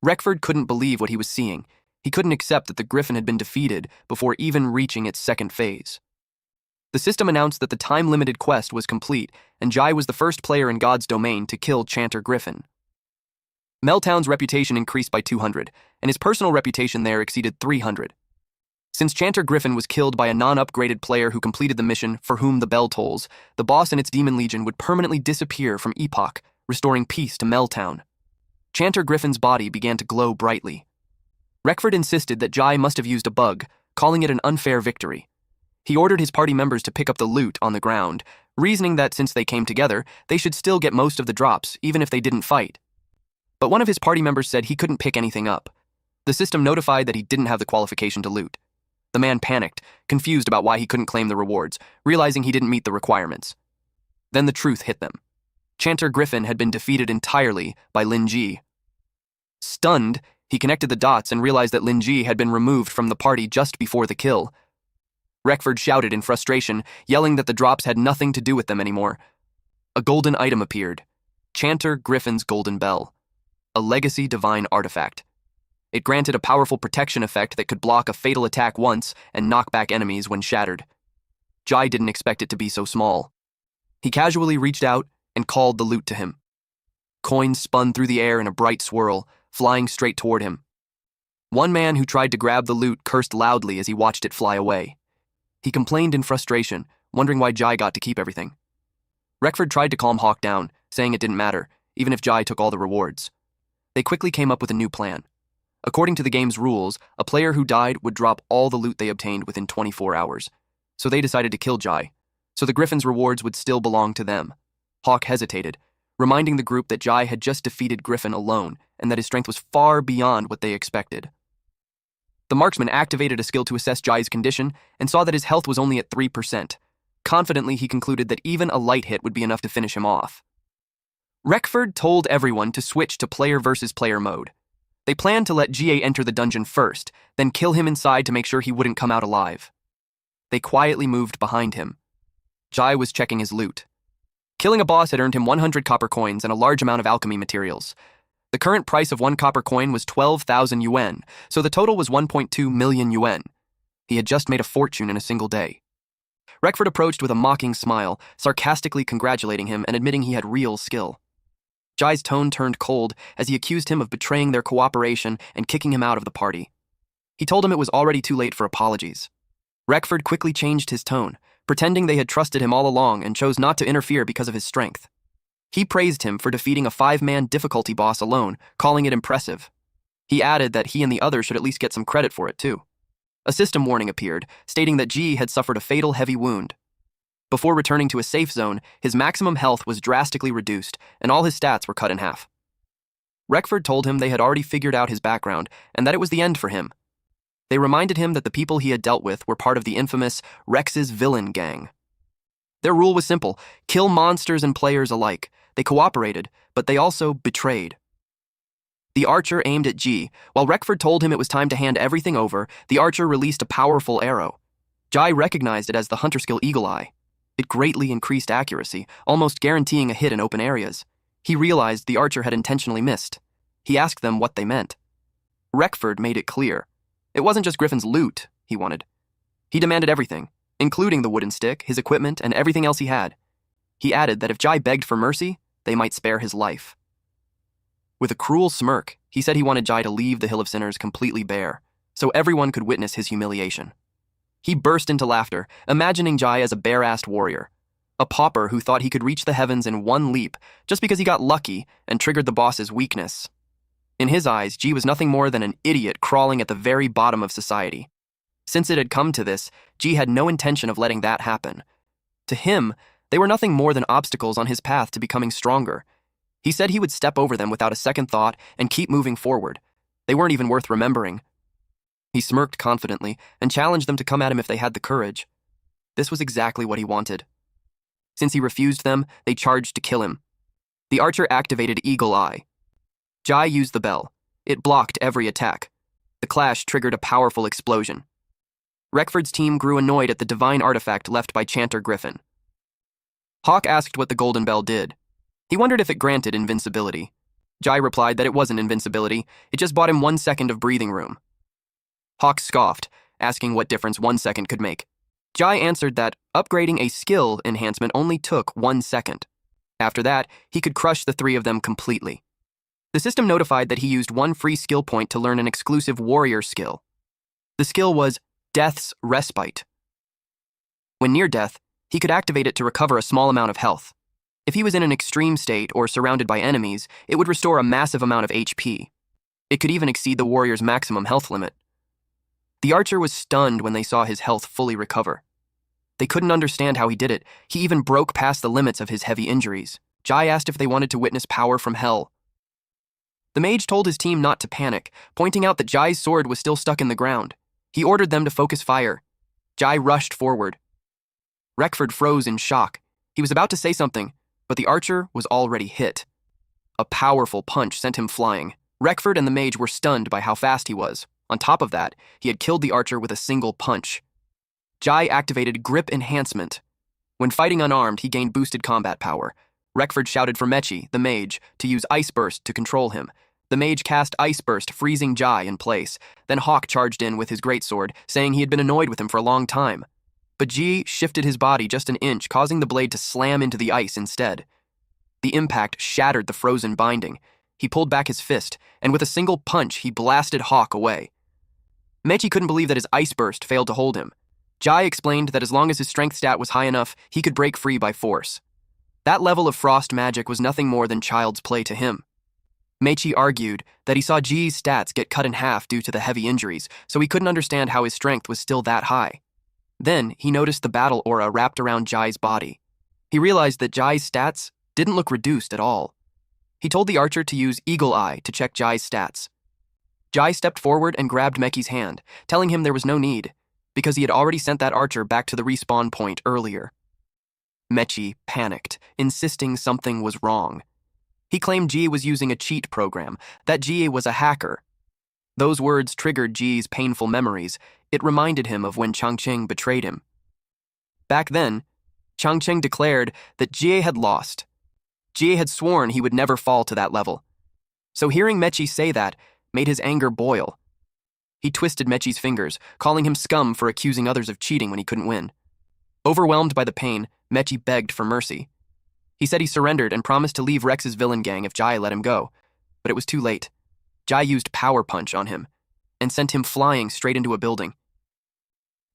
Reckford couldn't believe what he was seeing. He couldn't accept that the Griffin had been defeated before even reaching its second phase. The system announced that the time-limited quest was complete, and Jai was the first player in God's domain to kill Chanter Griffin. Meltown's reputation increased by 200, and his personal reputation there exceeded 300. Since Chanter Griffin was killed by a non-upgraded player who completed the mission For Whom the Bell Tolls, the boss and its demon legion would permanently disappear from Epoch, restoring peace to Meltown. Chanter Griffin's body began to glow brightly. Reckford insisted that Jai must have used a bug, calling it an unfair victory. He ordered his party members to pick up the loot on the ground, reasoning that since they came together, they should still get most of the drops, even if they didn't fight. But one of his party members said he couldn't pick anything up. The system notified that he didn't have the qualification to loot. The man panicked, confused about why he couldn't claim the rewards, realizing he didn't meet the requirements. Then the truth hit them. Chanter Griffin had been defeated entirely by Lin Ji. Stunned, he connected the dots and realized that Lin Ji had been removed from the party just before the kill. Reckford shouted in frustration, yelling that the drops had nothing to do with them anymore. A golden item appeared. Chanter Griffin's Golden Bell. A legacy divine artifact. It granted a powerful protection effect that could block a fatal attack once and knock back enemies when shattered. Jai didn't expect it to be so small. He casually reached out and called the loot to him. Coins spun through the air in a bright swirl, flying straight toward him. One man who tried to grab the loot cursed loudly as he watched it fly away. He complained in frustration, wondering why Jai got to keep everything. Reckford tried to calm Hawk down, saying it didn't matter, even if Jai took all the rewards. They quickly came up with a new plan. According to the game's rules, a player who died would drop all the loot they obtained within 24 hours. So they decided to kill Jai, so the Griffin's rewards would still belong to them. Hawk hesitated, reminding the group that Jai had just defeated Griffin alone and that his strength was far beyond what they expected. The marksman activated a skill to assess Jai's condition and saw that his health was only at 3%. Confidently, he concluded that even a light hit would be enough to finish him off. Reckford told everyone to switch to player versus player mode. They planned to let GA enter the dungeon first, then kill him inside to make sure he wouldn't come out alive. They quietly moved behind him. Jai was checking his loot. Killing a boss had earned him 100 copper coins and a large amount of alchemy materials. The current price of 1 copper coin was 12,000 yuan, so the total was 1.2 million yuan. He had just made a fortune in a single day. Reckford approached with a mocking smile, sarcastically congratulating him and admitting he had real skill. Jai's tone turned cold as he accused him of betraying their cooperation and kicking him out of the party. He told him it was already too late for apologies. Reckford quickly changed his tone, pretending they had trusted him all along and chose not to interfere because of his strength. He praised him for defeating a 5-man difficulty boss alone, calling it impressive. He added that he and the others should at least get some credit for it too. A system warning appeared, stating that Ji had suffered a fatal heavy wound. Before returning to a safe zone, his maximum health was drastically reduced, and all his stats were cut in half. Reckford told him they had already figured out his background, and that it was the end for him. They reminded him that the people he had dealt with were part of the infamous Rex's villain gang. Their rule was simple: kill monsters and players alike. They cooperated, but they also betrayed. The archer aimed at Ji. While Reckford told him it was time to hand everything over, the archer released a powerful arrow. Jai recognized it as the hunter skill Eagle Eye. It greatly increased accuracy, almost guaranteeing a hit in open areas. He realized the archer had intentionally missed. He asked them what they meant. Reckford made it clear. It wasn't just Griffin's loot he wanted. He demanded everything, including the wooden stick, his equipment, and everything else he had. He added that if Jai begged for mercy, they might spare his life. With a cruel smirk, he said he wanted Jai to leave the Hill of Sinners completely bare, so everyone could witness his humiliation. He burst into laughter, imagining Jai as a bare-assed warrior, a pauper who thought he could reach the heavens in one leap just because he got lucky and triggered the boss's weakness. In his eyes, Ji was nothing more than an idiot crawling at the very bottom of society. Since it had come to this, Ji had no intention of letting that happen. To him, they were nothing more than obstacles on his path to becoming stronger. He said he would step over them without a second thought and keep moving forward. They weren't even worth remembering. He smirked confidently and challenged them to come at him if they had the courage. This was exactly what he wanted. Since he refused them, they charged to kill him. The archer activated Eagle Eye. Jai used the bell. It blocked every attack. The clash triggered a powerful explosion. Reckford's team grew annoyed at the divine artifact left by Chanter Griffin. Hawk asked what the Golden Bell did. He wondered if it granted invincibility. Jai replied that it wasn't invincibility, it just bought him 1 second of breathing room. Hawk scoffed, asking what difference 1 second could make. Jai answered that upgrading a skill enhancement only took 1 second. After that, he could crush the 3 of them completely. The system notified that he used 1 free skill point to learn an exclusive warrior skill. The skill was Death's Respite. When near death, he could activate it to recover a small amount of health. If he was in an extreme state or surrounded by enemies, it would restore a massive amount of HP. It could even exceed the warrior's maximum health limit. The archer was stunned when they saw his health fully recover. They couldn't understand how he did it. He even broke past the limits of his heavy injuries. Jai asked if they wanted to witness power from hell. The mage told his team not to panic, pointing out that Jai's sword was still stuck in the ground. He ordered them to focus fire. Jai rushed forward. Reckford froze in shock. He was about to say something, but the archer was already hit. A powerful punch sent him flying. Reckford and the mage were stunned by how fast he was. On top of that, he had killed the archer with a single punch. Jai activated Grip Enhancement. When fighting unarmed, he gained boosted combat power. Reckford shouted for Mechi, the mage, to use Ice Burst to control him. The mage cast Ice Burst, freezing Jai in place. Then Hawk charged in with his greatsword, saying he had been annoyed with him for a long time. But Ji shifted his body just an inch, causing the blade to slam into the ice instead. The impact shattered the frozen binding. He pulled back his fist, and with a single punch, he blasted Hawk away. Mechi couldn't believe that his Ice Burst failed to hold him. Jai explained that as long as his strength stat was high enough, he could break free by force. That level of frost magic was nothing more than child's play to him. Mechi argued that he saw Ji's stats get cut in half due to the heavy injuries, so he couldn't understand how his strength was still that high. Then, he noticed the battle aura wrapped around Jai's body. He realized that Jai's stats didn't look reduced at all. He told the archer to use Eagle Eye to check Jai's stats. Jai stepped forward and grabbed Mechi's hand, telling him there was no need, because he had already sent that archer back to the respawn point earlier. Mechi panicked, insisting something was wrong. He claimed Ji was using a cheat program, that Ji was a hacker. Those words triggered Ji's painful memories. It reminded him of when Changqing betrayed him. Back then, Changqing declared that Ji had lost. Ji had sworn he would never fall to that level. So hearing Mechi say that made his anger boil. He twisted Mechi's fingers, calling him scum for accusing others of cheating when he couldn't win. Overwhelmed by the pain, Mechi begged for mercy. He said he surrendered and promised to leave Rex's villain gang if Jai let him go. But it was too late. Jai used Power Punch on him and sent him flying straight into a building.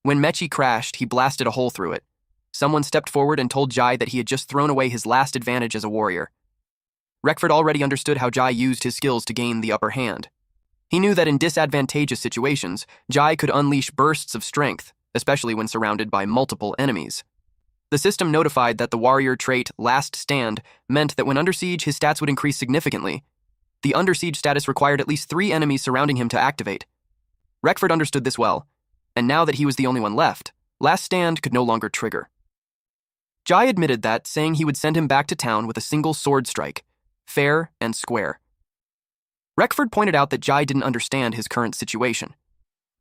When Mechi crashed, he blasted a hole through it. Someone stepped forward and told Jai that he had just thrown away his last advantage as a warrior. Reckford already understood how Jai used his skills to gain the upper hand. He knew that in disadvantageous situations, Jai could unleash bursts of strength, especially when surrounded by multiple enemies. The system notified that the warrior trait Last Stand meant that when under siege, his stats would increase significantly. The under siege status required at least 3 enemies surrounding him to activate. Reckford understood this well, and now that he was the only one left, Last Stand could no longer trigger. Jai admitted that, saying he would send him back to town with a single sword strike, fair and square. Reckford pointed out that Jai didn't understand his current situation.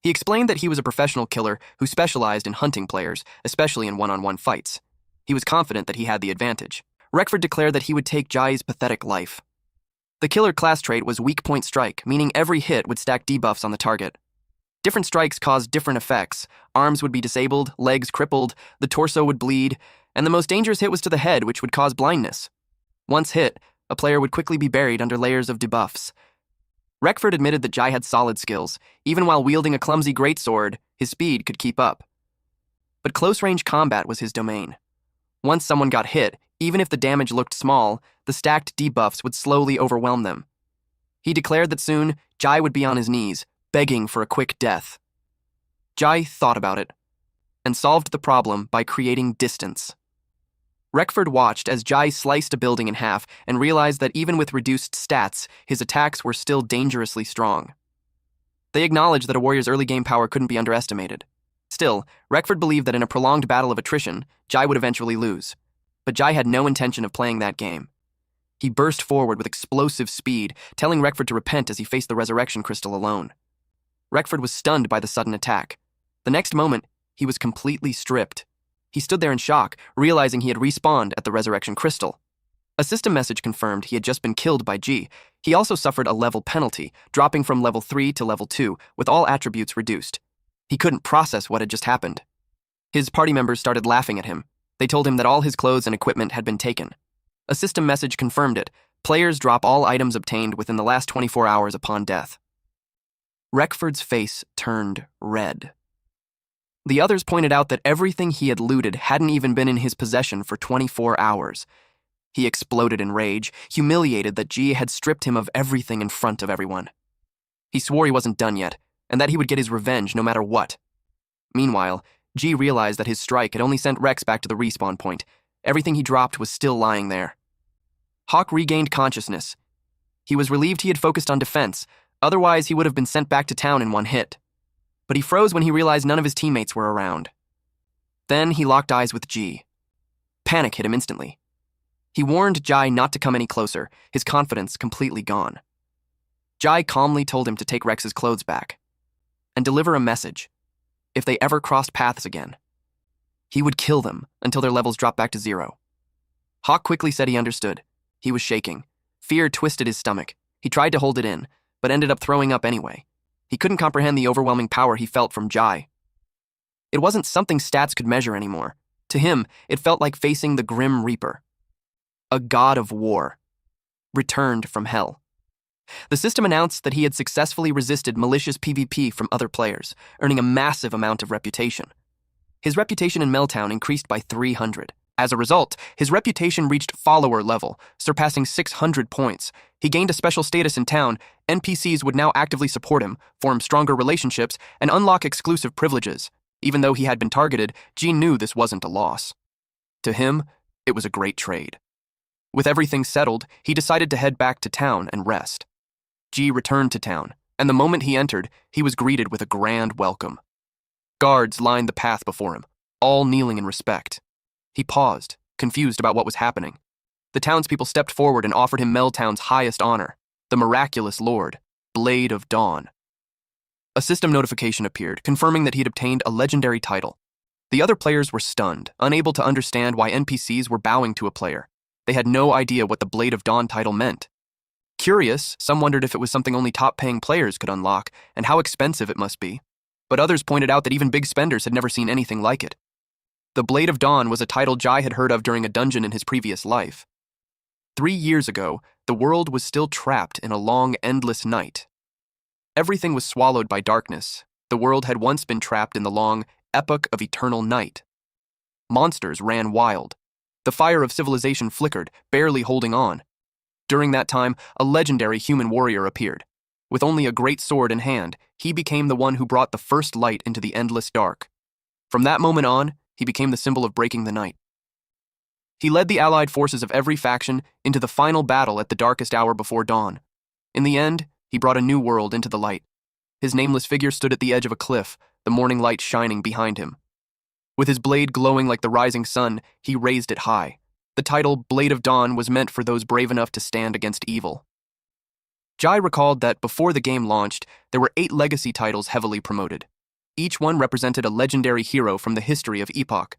He explained that he was a professional killer who specialized in hunting players, especially in one-on-one fights. He was confident that he had the advantage. Reckford declared that he would take Jai's pathetic life. The killer class trait was Weak Point Strike, meaning every hit would stack debuffs on the target. Different strikes caused different effects. Arms would be disabled, legs crippled, the torso would bleed, and the most dangerous hit was to the head, which would cause blindness. Once hit, a player would quickly be buried under layers of debuffs. Reckford admitted that Jai had solid skills. Even while wielding a clumsy greatsword, his speed could keep up. But close-range combat was his domain. Once someone got hit, even if the damage looked small, the stacked debuffs would slowly overwhelm them. He declared that soon, Jai would be on his knees, begging for a quick death. Jai thought about it, and solved the problem by creating distance. Reckford watched as Jai sliced a building in half and realized that even with reduced stats, his attacks were still dangerously strong. They acknowledged that a warrior's early game power couldn't be underestimated. Still, Reckford believed that in a prolonged battle of attrition, Jai would eventually lose. But Jai had no intention of playing that game. He burst forward with explosive speed, telling Reckford to repent as he faced the resurrection crystal alone. Reckford was stunned by the sudden attack. The next moment, he was completely stripped. He stood there in shock, realizing he had respawned at the resurrection crystal. A system message confirmed he had just been killed by Ji. He also suffered a level penalty, dropping from level 3 to level 2, with all attributes reduced. He couldn't process what had just happened. His party members started laughing at him. They told him that all his clothes and equipment had been taken. A system message confirmed it. Players drop all items obtained within the last 24 hours upon death. Reckford's face turned red. The others pointed out that everything he had looted hadn't even been in his possession for 24 hours. He exploded in rage, humiliated that Ji had stripped him of everything in front of everyone. He swore he wasn't done yet, and that he would get his revenge no matter what. Meanwhile, G realized that his strike had only sent Rex back to the respawn point. Everything he dropped was still lying there. Hawk regained consciousness. He was relieved he had focused on defense, otherwise he would have been sent back to town in one hit. But he froze when he realized none of his teammates were around. Then he locked eyes with G. Panic hit him instantly. He warned Jai not to come any closer, his confidence completely gone. Jai calmly told him to take Rex's clothes back and deliver a message. If they ever crossed paths again, he would kill them until their levels dropped back to 0. Hawk quickly said he understood. He was shaking. Fear twisted his stomach. He tried to hold it in, but ended up throwing up anyway. He couldn't comprehend the overwhelming power he felt from Jai. It wasn't something stats could measure anymore. To him, it felt like facing the Grim Reaper. A god of war, returned from hell. The system announced that he had successfully resisted malicious PvP from other players, earning a massive amount of reputation. His reputation in Meltown increased by 300. As a result, his reputation reached follower level, surpassing 600 points. He gained a special status in town. NPCs would now actively support him, form stronger relationships, and unlock exclusive privileges. Even though he had been targeted, Gene knew this wasn't a loss. To him, it was a great trade. With everything settled, he decided to head back to town and rest. G returned to town, and the moment he entered, he was greeted with a grand welcome. Guards lined the path before him, all kneeling in respect. He paused, confused about what was happening. The townspeople stepped forward and offered him Meltown's highest honor, the miraculous Lord, Blade of Dawn. A system notification appeared, confirming that he had obtained a legendary title. The other players were stunned, unable to understand why NPCs were bowing to a player. They had no idea what the Blade of Dawn title meant. Curious, some wondered if it was something only top-paying players could unlock, and how expensive it must be. But others pointed out that even big spenders had never seen anything like it. The Blade of Dawn was a title Jai had heard of during a dungeon in his previous life. 3 years ago, the world was still trapped in a long, endless night. Everything was swallowed by darkness. The world had once been trapped in the long, epoch of eternal night. Monsters ran wild. The fire of civilization flickered, barely holding on. During that time, a legendary human warrior appeared. With only a great sword in hand, he became the one who brought the first light into the endless dark. From that moment on, he became the symbol of breaking the night. He led the allied forces of every faction into the final battle at the darkest hour before dawn. In the end, he brought a new world into the light. His nameless figure stood at the edge of a cliff, the morning light shining behind him. With his blade glowing like the rising sun, he raised it high. The title Blade of Dawn was meant for those brave enough to stand against evil. Jai recalled that before the game launched, there were 8 legacy titles heavily promoted. Each one represented a legendary hero from the history of Epoch.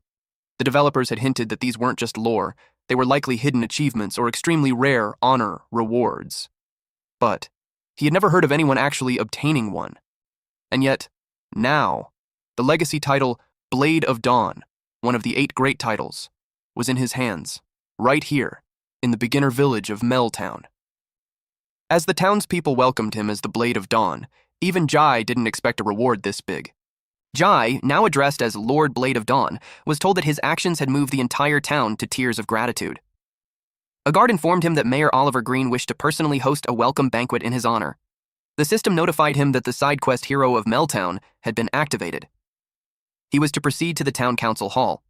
The developers had hinted that these weren't just lore, they were likely hidden achievements or extremely rare honor rewards. But he had never heard of anyone actually obtaining one. And yet, now, the legacy title Blade of Dawn, one of the 8 great titles, was in his hands, right here, in the beginner village of Meltown. As the townspeople welcomed him as the Blade of Dawn, even Jai didn't expect a reward this big. Jai, now addressed as Lord Blade of Dawn, was told that his actions had moved the entire town to tears of gratitude. A guard informed him that Mayor Oliver Green wished to personally host a welcome banquet in his honor. The system notified him that the side quest hero of Meltown had been activated. He was to proceed to the town council hall.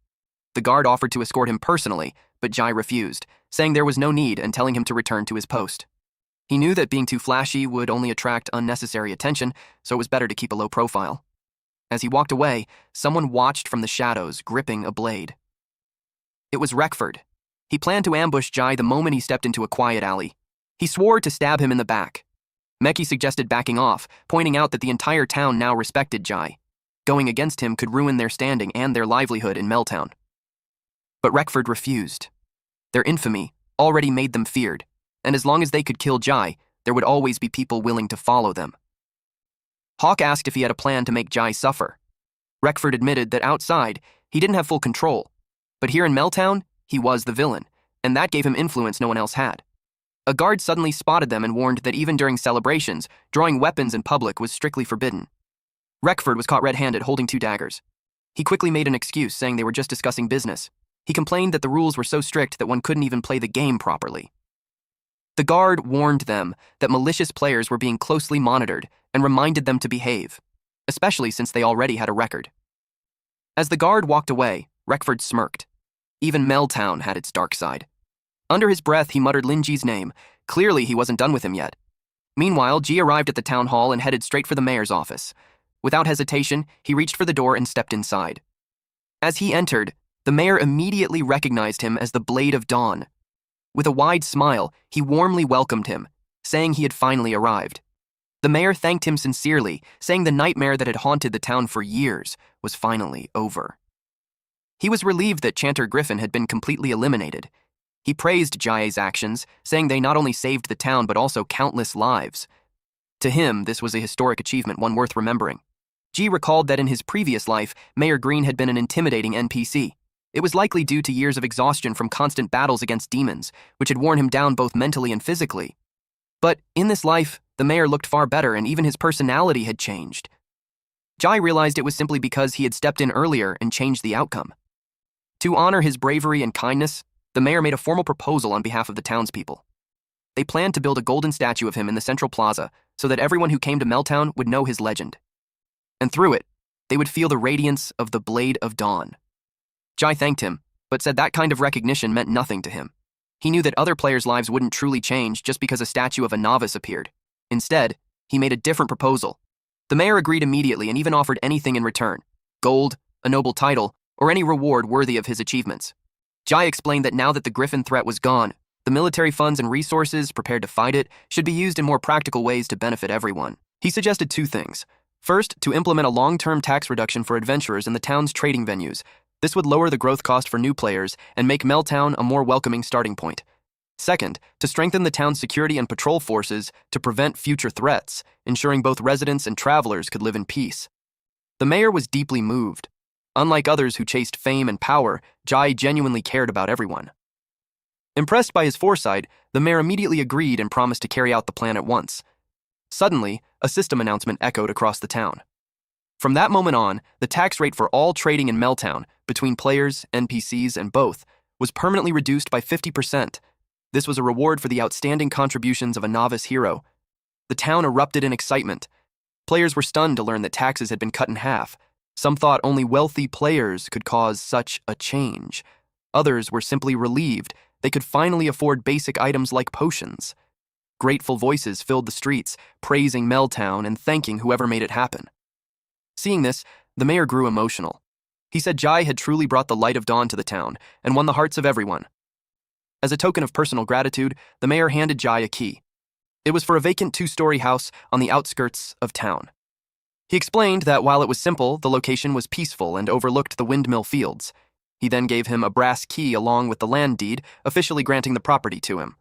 The guard offered to escort him personally, but Jai refused, saying there was no need and telling him to return to his post. He knew that being too flashy would only attract unnecessary attention, so it was better to keep a low profile. As he walked away, someone watched from the shadows, gripping a blade. It was Reckford. He planned to ambush Jai the moment he stepped into a quiet alley. He swore to stab him in the back. Meki suggested backing off, pointing out that the entire town now respected Jai. Going against him could ruin their standing and their livelihood in Meltown. But Reckford refused. Their infamy already made them feared, and as long as they could kill Jai, there would always be people willing to follow them. Hawk asked if he had a plan to make Jai suffer. Reckford admitted that outside, he didn't have full control, but here in Meltown, he was the villain, and that gave him influence no one else had. A guard suddenly spotted them and warned that even during celebrations, drawing weapons in public was strictly forbidden. Reckford was caught red-handed holding 2 daggers. He quickly made an excuse, saying they were just discussing business. He complained that the rules were so strict that one couldn't even play the game properly. The guard warned them that malicious players were being closely monitored and reminded them to behave, especially since they already had a record. As the guard walked away, Reckford smirked. Even Meltown had its dark side. Under his breath, he muttered Linji's name. Clearly, he wasn't done with him yet. Meanwhile, Ji arrived at the town hall and headed straight for the mayor's office. Without hesitation, he reached for the door and stepped inside. As he entered, the mayor immediately recognized him as the Blade of Dawn. With a wide smile, he warmly welcomed him, saying he had finally arrived. The mayor thanked him sincerely, saying the nightmare that had haunted the town for years was finally over. He was relieved that Chanter Griffin had been completely eliminated. He praised Jai's actions, saying they not only saved the town but also countless lives. To him, this was a historic achievement, one worth remembering. Ji recalled that in his previous life, Mayor Green had been an intimidating NPC. It was likely due to years of exhaustion from constant battles against demons, which had worn him down both mentally and physically. But in this life, the mayor looked far better and even his personality had changed. Jai realized it was simply because he had stepped in earlier and changed the outcome. To honor his bravery and kindness, the mayor made a formal proposal on behalf of the townspeople. They planned to build a golden statue of him in the central plaza so that everyone who came to Meltown would know his legend. And through it, they would feel the radiance of the Blade of Dawn. Jai thanked him, but said that kind of recognition meant nothing to him. He knew that other players' lives wouldn't truly change just because a statue of a novice appeared. Instead, he made a different proposal. The mayor agreed immediately and even offered anything in return: gold, a noble title, or any reward worthy of his achievements. Jai explained that now that the Griffin threat was gone, the military funds and resources prepared to fight it should be used in more practical ways to benefit everyone. He suggested two things. First, to implement a long-term tax reduction for adventurers in the town's trading venues. This would lower the growth cost for new players and make Meltown a more welcoming starting point. Second, to strengthen the town's security and patrol forces to prevent future threats, ensuring both residents and travelers could live in peace. The mayor was deeply moved. Unlike others who chased fame and power, Jai genuinely cared about everyone. Impressed by his foresight, the mayor immediately agreed and promised to carry out the plan at once. Suddenly, a system announcement echoed across the town. From that moment on, the tax rate for all trading in Meltown, between players, NPCs, and both, was permanently reduced by 50%. This was a reward for the outstanding contributions of a novice hero. The town erupted in excitement. Players were stunned to learn that taxes had been cut in half. Some thought only wealthy players could cause such a change. Others were simply relieved they could finally afford basic items like potions. Grateful voices filled the streets, praising Meltown and thanking whoever made it happen. Seeing this, the mayor grew emotional. He said Jai had truly brought the light of dawn to the town and won the hearts of everyone. As a token of personal gratitude, the mayor handed Jai a key. It was for a vacant 2-story house on the outskirts of town. He explained that while it was simple, the location was peaceful and overlooked the windmill fields. He then gave him a brass key along with the land deed, officially granting the property to him.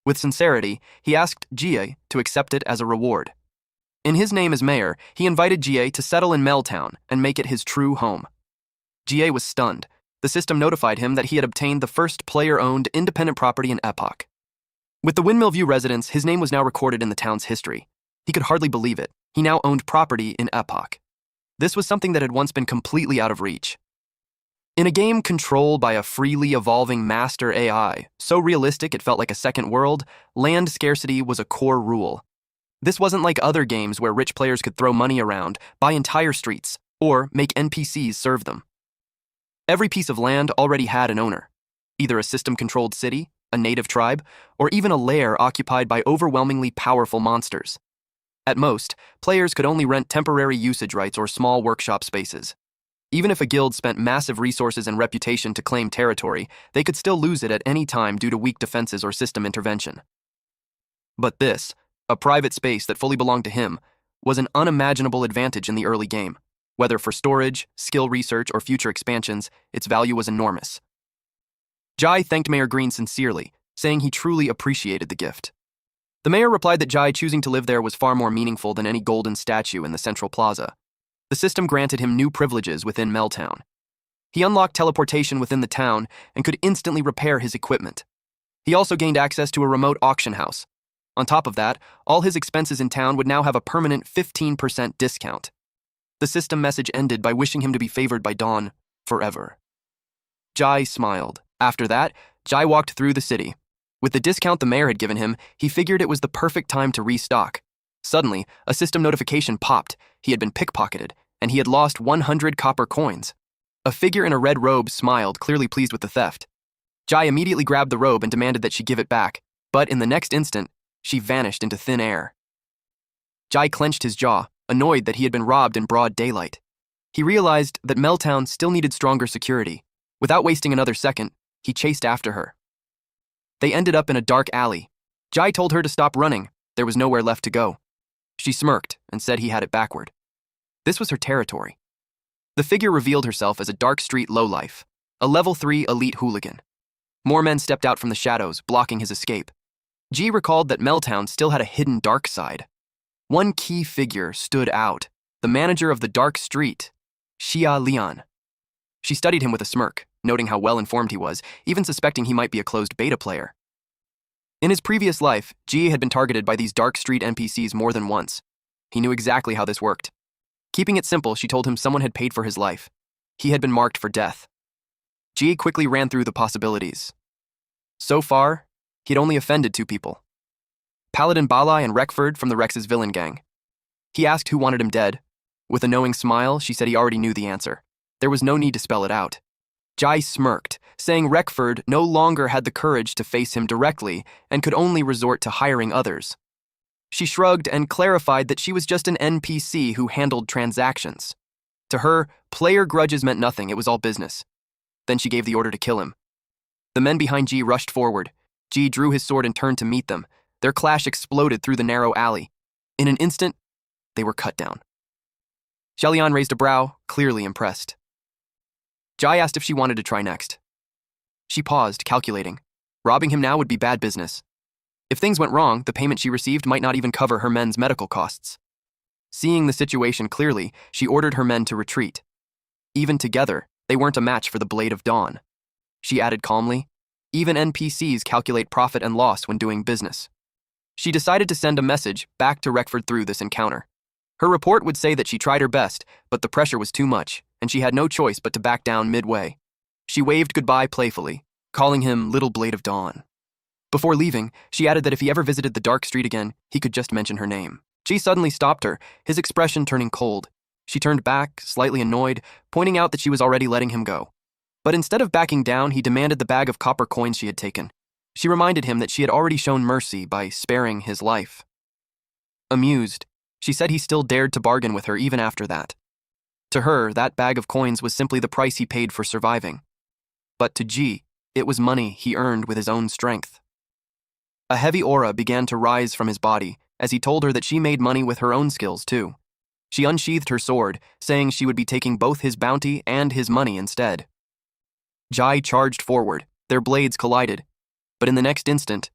With sincerity, he asked Jie to accept it as a reward. In his name as mayor, he invited Jie to settle in Meltown and make it his true home. Jie was stunned. The system notified him that he had obtained the first player-owned independent property in Epoch. With the Windmill View residence, his name was now recorded in the town's history. He could hardly believe it. He now owned property in Epoch. This was something that had once been completely out of reach. In a game controlled by a freely evolving master AI, so realistic it felt like a second world, land scarcity was a core rule. This wasn't like other games where rich players could throw money around, buy entire streets, or make NPCs serve them. Every piece of land already had an owner, either a system-controlled city, a native tribe, or even a lair occupied by overwhelmingly powerful monsters. At most, players could only rent temporary usage rights or small workshop spaces. Even if a guild spent massive resources and reputation to claim territory, they could still lose it at any time due to weak defenses or system intervention. But this, a private space that fully belonged to him, was an unimaginable advantage in the early game. Whether for storage, skill research, or future expansions, its value was enormous. Jai thanked Mayor Green sincerely, saying he truly appreciated the gift. The mayor replied that Jai choosing to live there was far more meaningful than any golden statue in the central plaza. The system granted him new privileges within Meltown. He unlocked teleportation within the town and could instantly repair his equipment. He also gained access to a remote auction house. On top of that, all his expenses in town would now have a permanent 15% discount. The system message ended by wishing him to be favored by Dawn forever. Jai smiled. After that, Jai walked through the city. With the discount the mayor had given him, he figured it was the perfect time to restock. Suddenly, a system notification popped. He had been pickpocketed, and he had lost 100 copper coins. A figure in a red robe smiled, clearly pleased with the theft. Jai immediately grabbed the robe and demanded that she give it back, but in the next instant, she vanished into thin air. Jai clenched his jaw, annoyed that he had been robbed in broad daylight. He realized that Meltown still needed stronger security. Without wasting another second, he chased after her. They ended up in a dark alley. Jai told her to stop running. There was nowhere left to go. She smirked and said he had it backward. This was her territory. The figure revealed herself as a dark street lowlife, a level 3 elite hooligan. More men stepped out from the shadows, blocking his escape. Ji recalled that Meltown still had a hidden dark side. One key figure stood out, the manager of the dark street, Xia Lian. She studied him with a smirk, noting how well-informed he was, even suspecting he might be a closed beta player. In his previous life, Ji had been targeted by these dark street NPCs more than once. He knew exactly how this worked. Keeping it simple, she told him someone had paid for his life. He had been marked for death. Ji quickly ran through the possibilities. So far, he'd only offended 2 people. Paladin Balai and Reckford from the Rex's villain gang. He asked who wanted him dead. With a knowing smile, she said he already knew the answer. There was no need to spell it out. Jai smirked, saying Reckford no longer had the courage to face him directly and could only resort to hiring others. She shrugged and clarified that she was just an NPC who handled transactions. To her, player grudges meant nothing, it was all business. Then she gave the order to kill him. The men behind Ji rushed forward. Ji drew his sword and turned to meet them. Their clash exploded through the narrow alley. In an instant, they were cut down. Xiaolian raised a brow, clearly impressed. Jai asked if she wanted to try next. She paused, calculating. Robbing him now would be bad business. If things went wrong, the payment she received might not even cover her men's medical costs. Seeing the situation clearly, she ordered her men to retreat. Even together, they weren't a match for the Blade of Dawn. She added calmly, even NPCs calculate profit and loss when doing business. She decided to send a message back to Reckford through this encounter. Her report would say that she tried her best, but the pressure was too much, and she had no choice but to back down midway. She waved goodbye playfully, calling him Little Blade of Dawn. Before leaving, she added that if he ever visited the dark street again, he could just mention her name. Ji suddenly stopped her, his expression turning cold. She turned back, slightly annoyed, pointing out that she was already letting him go. But instead of backing down, he demanded the bag of copper coins she had taken. She reminded him that she had already shown mercy by sparing his life. Amused, she said he still dared to bargain with her even after that. To her, that bag of coins was simply the price he paid for surviving. But to Ji, it was money he earned with his own strength. A heavy aura began to rise from his body as he told her that she made money with her own skills too. She unsheathed her sword, saying she would be taking both his bounty and his money instead. Jai charged forward, their blades collided, but in the next instant,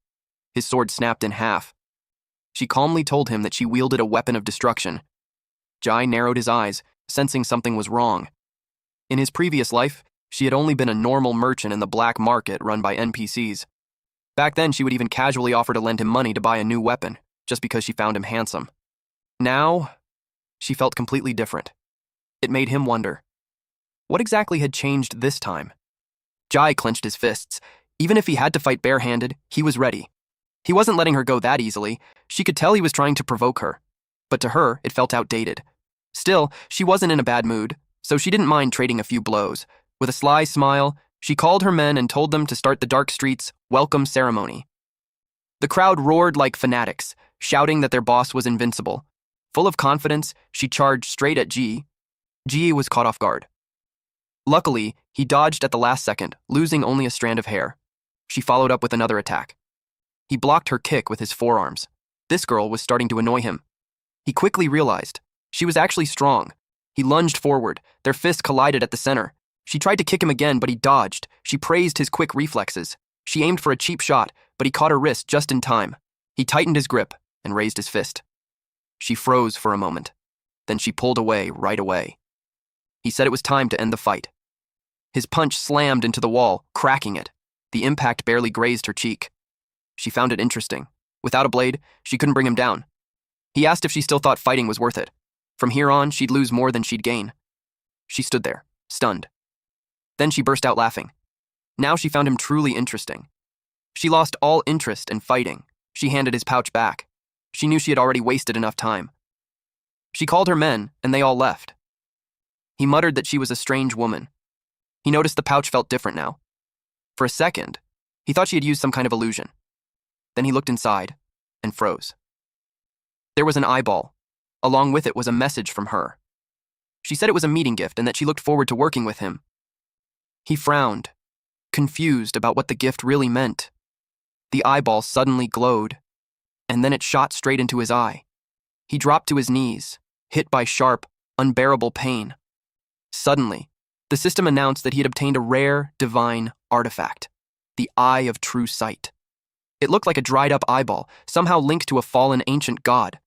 his sword snapped in half. She calmly told him that she wielded a weapon of destruction. Jai narrowed his eyes, sensing something was wrong. In his previous life, she had only been a normal merchant in the black market run by NPCs. Back then, she would even casually offer to lend him money to buy a new weapon, just because she found him handsome. Now, she felt completely different. It made him wonder, what exactly had changed this time? Jai clenched his fists. Even if he had to fight barehanded, he was ready. He wasn't letting her go that easily. She could tell he was trying to provoke her. But to her, it felt outdated. Still, she wasn't in a bad mood, so she didn't mind trading a few blows. With a sly smile, she called her men and told them to start the Dark Street's welcome ceremony. The crowd roared like fanatics, shouting that their boss was invincible. Full of confidence, she charged straight at Ji. Ji was caught off guard. Luckily, he dodged at the last second, losing only a strand of hair. She followed up with another attack. He blocked her kick with his forearms. This girl was starting to annoy him. He quickly realized she was actually strong. He lunged forward. Their fists collided at the center. She tried to kick him again, but he dodged. She praised his quick reflexes. She aimed for a cheap shot, but he caught her wrist just in time. He tightened his grip and raised his fist. She froze for a moment. Then she pulled away right away. He said it was time to end the fight. His punch slammed into the wall, cracking it. The impact barely grazed her cheek. She found it interesting. Without a blade, she couldn't bring him down. He asked if she still thought fighting was worth it. From here on, she'd lose more than she'd gain. She stood there, stunned. Then she burst out laughing. Now she found him truly interesting. She lost all interest in fighting. She handed his pouch back. She knew she had already wasted enough time. She called her men, and they all left. He muttered that she was a strange woman. He noticed the pouch felt different now. For a second, he thought she had used some kind of illusion. Then he looked inside and froze. There was an eyeball. Along with it was a message from her. She said it was a meeting gift and that she looked forward to working with him. He frowned, confused about what the gift really meant. The eyeball suddenly glowed, and then it shot straight into his eye. He dropped to his knees, hit by sharp, unbearable pain. Suddenly, the system announced that he had obtained a rare, divine artifact, the Eye of True Sight. It looked like a dried-up eyeball, somehow linked to a fallen ancient god.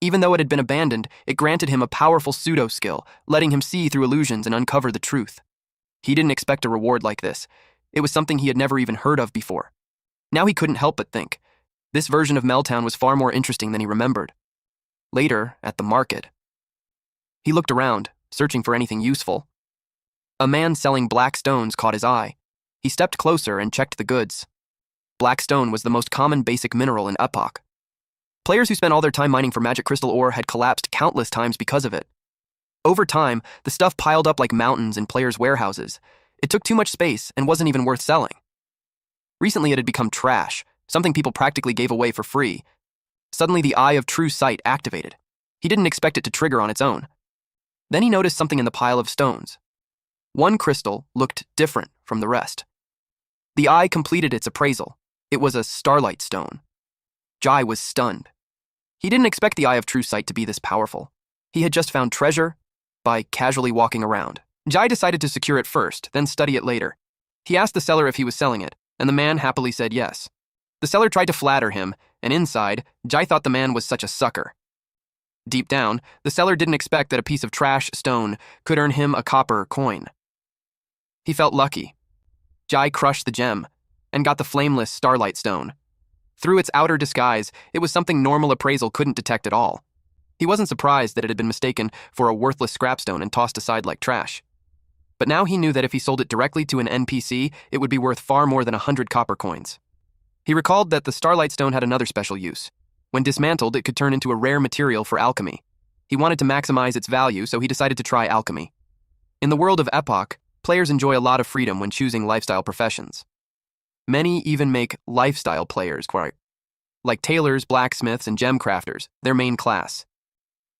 Even though it had been abandoned, it granted him a powerful pseudo-skill, letting him see through illusions and uncover the truth. He didn't expect a reward like this. It was something he had never even heard of before. Now he couldn't help but think. This version of Meltown was far more interesting than he remembered. Later, at the market, he looked around, searching for anything useful. A man selling black stones caught his eye. He stepped closer and checked the goods. Black stone was the most common basic mineral in Epoch. Players who spent all their time mining for magic crystal ore had collapsed countless times because of it. Over time, the stuff piled up like mountains in players' warehouses. It took too much space and wasn't even worth selling. Recently, it had become trash, something people practically gave away for free. Suddenly, the Eye of True Sight activated. He didn't expect it to trigger on its own. Then he noticed something in the pile of stones. One crystal looked different from the rest. The eye completed its appraisal. It was a starlight stone. Jai was stunned. He didn't expect the Eye of True Sight to be this powerful. He had just found treasure by casually walking around. Jai decided to secure it first, then study it later. He asked the seller if he was selling it, and the man happily said yes. The seller tried to flatter him, and inside, Jai thought the man was such a sucker. Deep down, the seller didn't expect that a piece of trash stone could earn him a copper coin. He felt lucky. Jai crushed the gem and got the flameless starlight stone. Through its outer disguise, it was something normal appraisal couldn't detect at all. He wasn't surprised that it had been mistaken for a worthless scrapstone and tossed aside like trash. But now he knew that if he sold it directly to an NPC, it would be worth far more than 100 copper coins. He recalled that the starlight stone had another special use. When dismantled, it could turn into a rare material for alchemy. He wanted to maximize its value, so he decided to try alchemy. In the world of Epoch, players enjoy a lot of freedom when choosing lifestyle professions. Many even make lifestyle players, like tailors, blacksmiths, and gem crafters, their main class.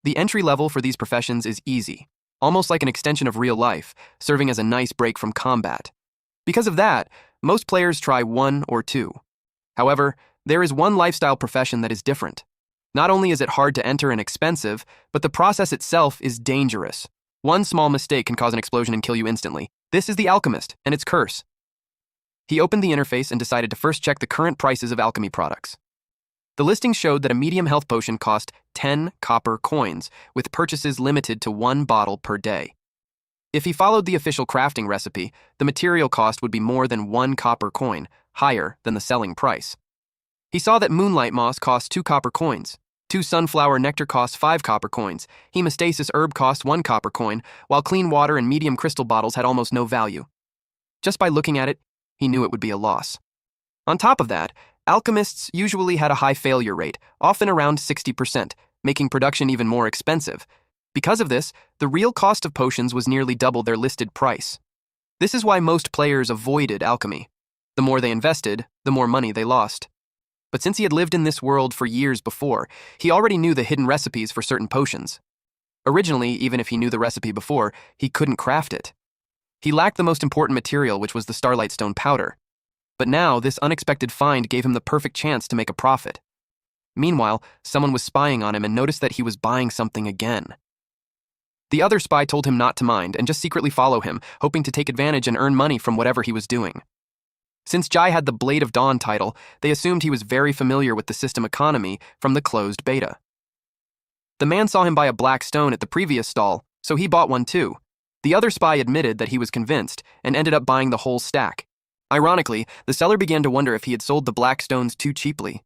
The entry level for these professions is easy, almost like an extension of real life, serving as a nice break from combat. Because of that, most players try one or two. However, there is one lifestyle profession that is different. Not only is it hard to enter and expensive, but the process itself is dangerous. One small mistake can cause an explosion and kill you instantly. This is the alchemist and its curse. He opened the interface and decided to first check the current prices of alchemy products. The listing showed that a medium health potion cost 10 copper coins, with purchases limited to 1 bottle per day. If he followed the official crafting recipe, the material cost would be more than 1 copper coin, higher than the selling price. He saw that moonlight moss cost 2 copper coins, 2 sunflower nectar cost 5 copper coins, hemostasis herb cost 1 copper coin, while clean water and medium crystal bottles had almost no value. Just by looking at it, he knew it would be a loss. On top of that, alchemists usually had a high failure rate, often around 60%, making production even more expensive. Because of this, the real cost of potions was nearly double their listed price. This is why most players avoided alchemy. The more they invested, the more money they lost. But since he had lived in this world for years before, he already knew the hidden recipes for certain potions. Originally, even if he knew the recipe before, he couldn't craft it. He lacked the most important material, which was the starlight stone powder. But now, this unexpected find gave him the perfect chance to make a profit. Meanwhile, someone was spying on him and noticed that he was buying something again. The other spy told him not to mind and just secretly follow him, hoping to take advantage and earn money from whatever he was doing. Since Jai had the Blade of Dawn title, they assumed he was very familiar with the system economy from the closed beta. The man saw him buy a black stone at the previous stall, so he bought one too. The other spy admitted that he was convinced and ended up buying the whole stack. Ironically, the seller began to wonder if he had sold the black stones too cheaply.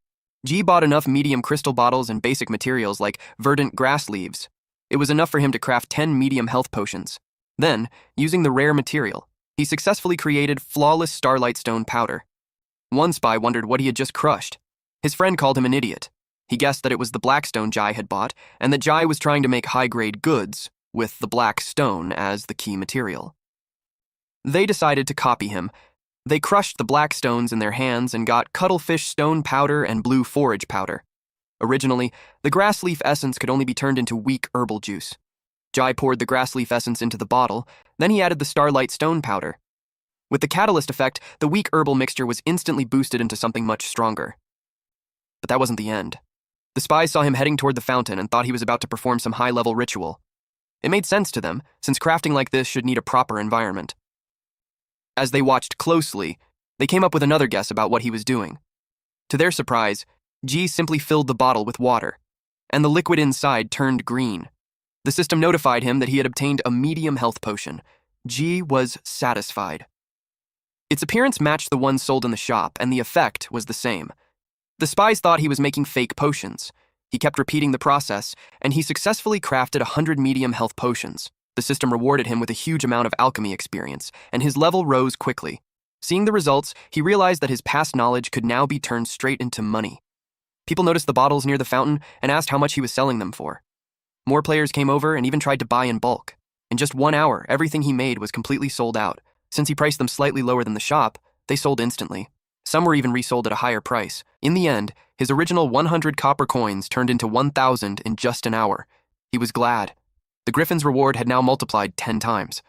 G bought enough medium crystal bottles and basic materials like verdant grass leaves. It was enough for him to craft 10 medium health potions. Then, using the rare material, he successfully created flawless starlight stone powder. One spy wondered what he had just crushed. His friend called him an idiot. He guessed that it was the black stone Jai had bought, and that Jai was trying to make high-grade goods, with the black stone as the key material. They decided to copy him. They crushed the black stones in their hands and got cuttlefish stone powder and blue forage powder. Originally, the grass leaf essence could only be turned into weak herbal juice. Jai poured the grass leaf essence into the bottle, then he added the starlight stone powder. With the catalyst effect, the weak herbal mixture was instantly boosted into something much stronger. But that wasn't the end. The spies saw him heading toward the fountain and thought he was about to perform some high-level ritual. It made sense to them, since crafting like this should need a proper environment. As they watched closely, they came up with another guess about what he was doing. To their surprise, G simply filled the bottle with water, and the liquid inside turned green. The system notified him that he had obtained a medium health potion. G was satisfied. Its appearance matched the one sold in the shop, and the effect was the same. The spies thought he was making fake potions. He kept repeating the process, and he successfully crafted 100 medium health potions. The system rewarded him with a huge amount of alchemy experience, and his level rose quickly. Seeing the results, he realized that his past knowledge could now be turned straight into money. People noticed the bottles near the fountain and asked how much he was selling them for. More players came over and even tried to buy in bulk. In just 1 hour, everything he made was completely sold out. Since he priced them slightly lower than the shop, they sold instantly. Some were even resold at a higher price. In the end, his original 100 copper coins turned into 1,000 in just an hour. He was glad. The Griffin's reward had now multiplied 10 times.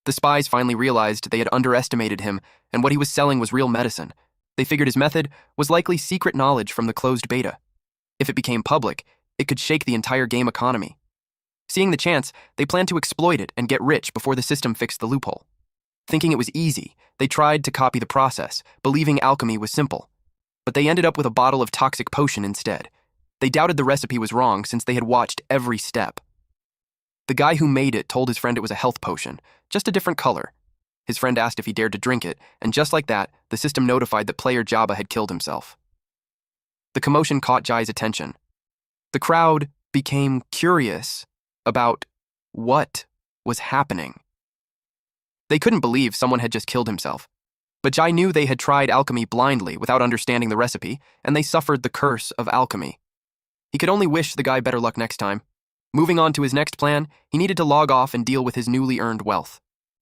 The spies finally realized they had underestimated him, and what he was selling was real medicine. They figured his method was likely secret knowledge from the closed beta. If it became public, it could shake the entire game economy. Seeing the chance, they planned to exploit it and get rich before the system fixed the loophole. Thinking it was easy, they tried to copy the process, believing alchemy was simple. But they ended up with a bottle of toxic potion instead. They doubted the recipe was wrong since they had watched every step. The guy who made it told his friend it was a health potion, just a different color. His friend asked if he dared to drink it, and just like that, the system notified that player Jabba had killed himself. The commotion caught Jai's attention. The crowd became curious about what was happening. They couldn't believe someone had just killed himself. But Jai knew they had tried alchemy blindly without understanding the recipe, and they suffered the curse of alchemy. He could only wish the guy better luck next time. Moving on to his next plan, he needed to log off and deal with his newly earned wealth.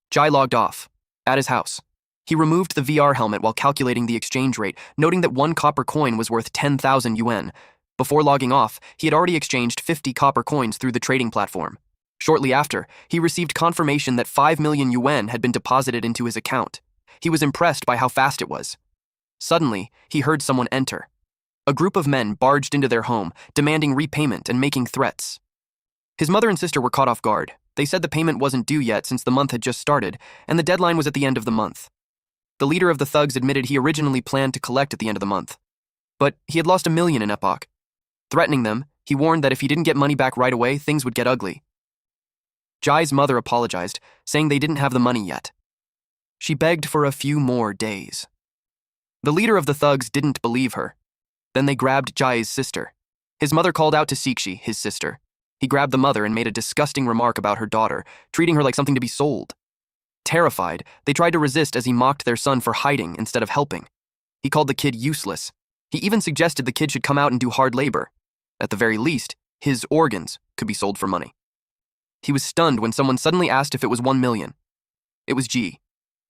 Jai logged off. At his house, he removed the VR helmet while calculating the exchange rate, noting that 1 copper coin was worth 10,000 yuan. Before logging off, he had already exchanged 50 copper coins through the trading platform. Shortly after, he received confirmation that 5 million yuan had been deposited into his account. He was impressed by how fast it was. Suddenly, he heard someone enter. A group of men barged into their home, demanding repayment and making threats. His mother and sister were caught off guard. They said the payment wasn't due yet since the month had just started, and the deadline was at the end of the month. The leader of the thugs admitted he originally planned to collect at the end of the month, but he had lost 1 million in Epoch. Threatening them, he warned that if he didn't get money back right away, things would get ugly. Jai's mother apologized, saying they didn't have the money yet. She begged for a few more days. The leader of the thugs didn't believe her. Then they grabbed Jai's sister. His mother called out to Sikshi, his sister. He grabbed the mother and made a disgusting remark about her daughter, treating her like something to be sold. Terrified, they tried to resist as he mocked their son for hiding instead of helping. He called the kid useless. He even suggested the kid should come out and do hard labor. At the very least, his organs could be sold for money. He was stunned when someone suddenly asked if it was 1 million. It was G.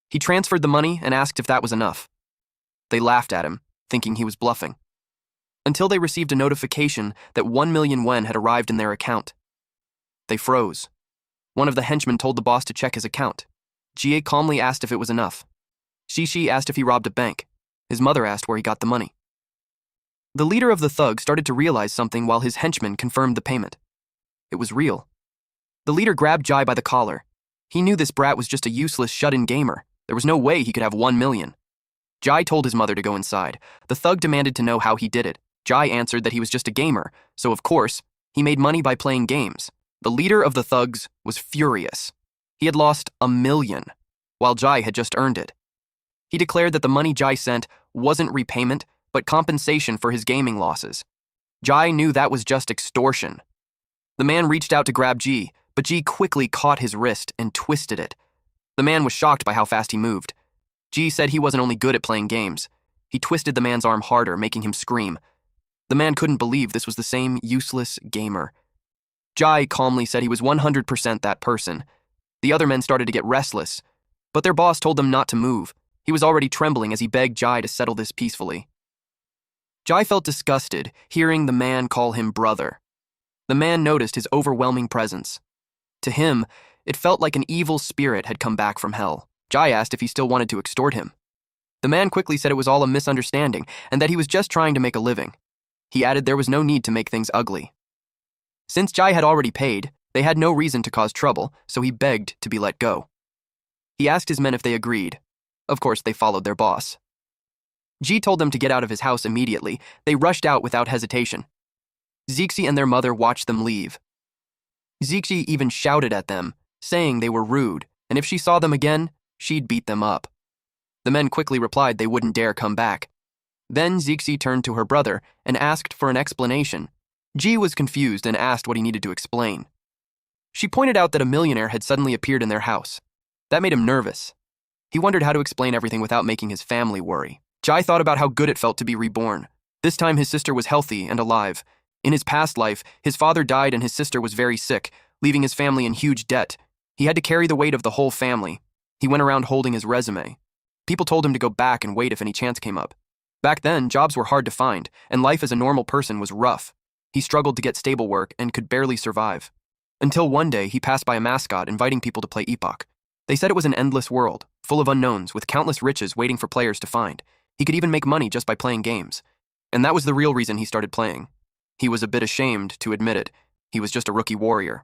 He transferred the money and asked if that was enough. They laughed at him, thinking he was bluffing. Until they received a notification that 1 million yuan had arrived in their account. They froze. One of the henchmen told the boss to check his account. Jie calmly asked if it was enough. Shishi asked if he robbed a bank. His mother asked where he got the money. The leader of the thugs started to realize something while his henchmen confirmed the payment. It was real. The leader grabbed Jai by the collar. He knew this brat was just a useless shut-in gamer. There was no way he could have 1 million. Jai told his mother to go inside. The thug demanded to know how he did it. Jai answered that he was just a gamer, so of course, he made money by playing games. The leader of the thugs was furious. He had lost 1 million, while Jai had just earned it. He declared that the money Jai sent wasn't repayment, but compensation for his gaming losses. Jai knew that was just extortion. The man reached out to grab G, but G quickly caught his wrist and twisted it. The man was shocked by how fast he moved. G said he wasn't only good at playing games. He twisted the man's arm harder, making him scream. The man couldn't believe this was the same useless gamer. Jai calmly said he was 100% that person. The other men started to get restless, but their boss told them not to move. He was already trembling as he begged Jai to settle this peacefully. Jai felt disgusted, hearing the man call him brother. The man noticed his overwhelming presence. To him, it felt like an evil spirit had come back from hell. Jai asked if he still wanted to extort him. The man quickly said it was all a misunderstanding and that he was just trying to make a living. He added there was no need to make things ugly. Since Jai had already paid, they had no reason to cause trouble, so he begged to be let go. He asked his men if they agreed. Of course, they followed their boss. Ji told them to get out of his house immediately. They rushed out without hesitation. Zixi and their mother watched them leave. Zixi even shouted at them, saying they were rude, and if she saw them again, she'd beat them up. The men quickly replied they wouldn't dare come back. Then Zixi turned to her brother and asked for an explanation. Ji was confused and asked what he needed to explain. She pointed out that a millionaire had suddenly appeared in their house. That made him nervous. He wondered how to explain everything without making his family worry. Jai thought about how good it felt to be reborn. This time his sister was healthy and alive. In his past life, his father died and his sister was very sick, leaving his family in huge debt. He had to carry the weight of the whole family. He went around holding his resume. People told him to go back and wait if any chance came up. Back then, jobs were hard to find, and life as a normal person was rough. He struggled to get stable work and could barely survive. Until one day, he passed by a mascot inviting people to play Epoch. They said it was an endless world, full of unknowns, with countless riches waiting for players to find. He could even make money just by playing games. And that was the real reason he started playing. He was a bit ashamed to admit it. He was just a rookie warrior.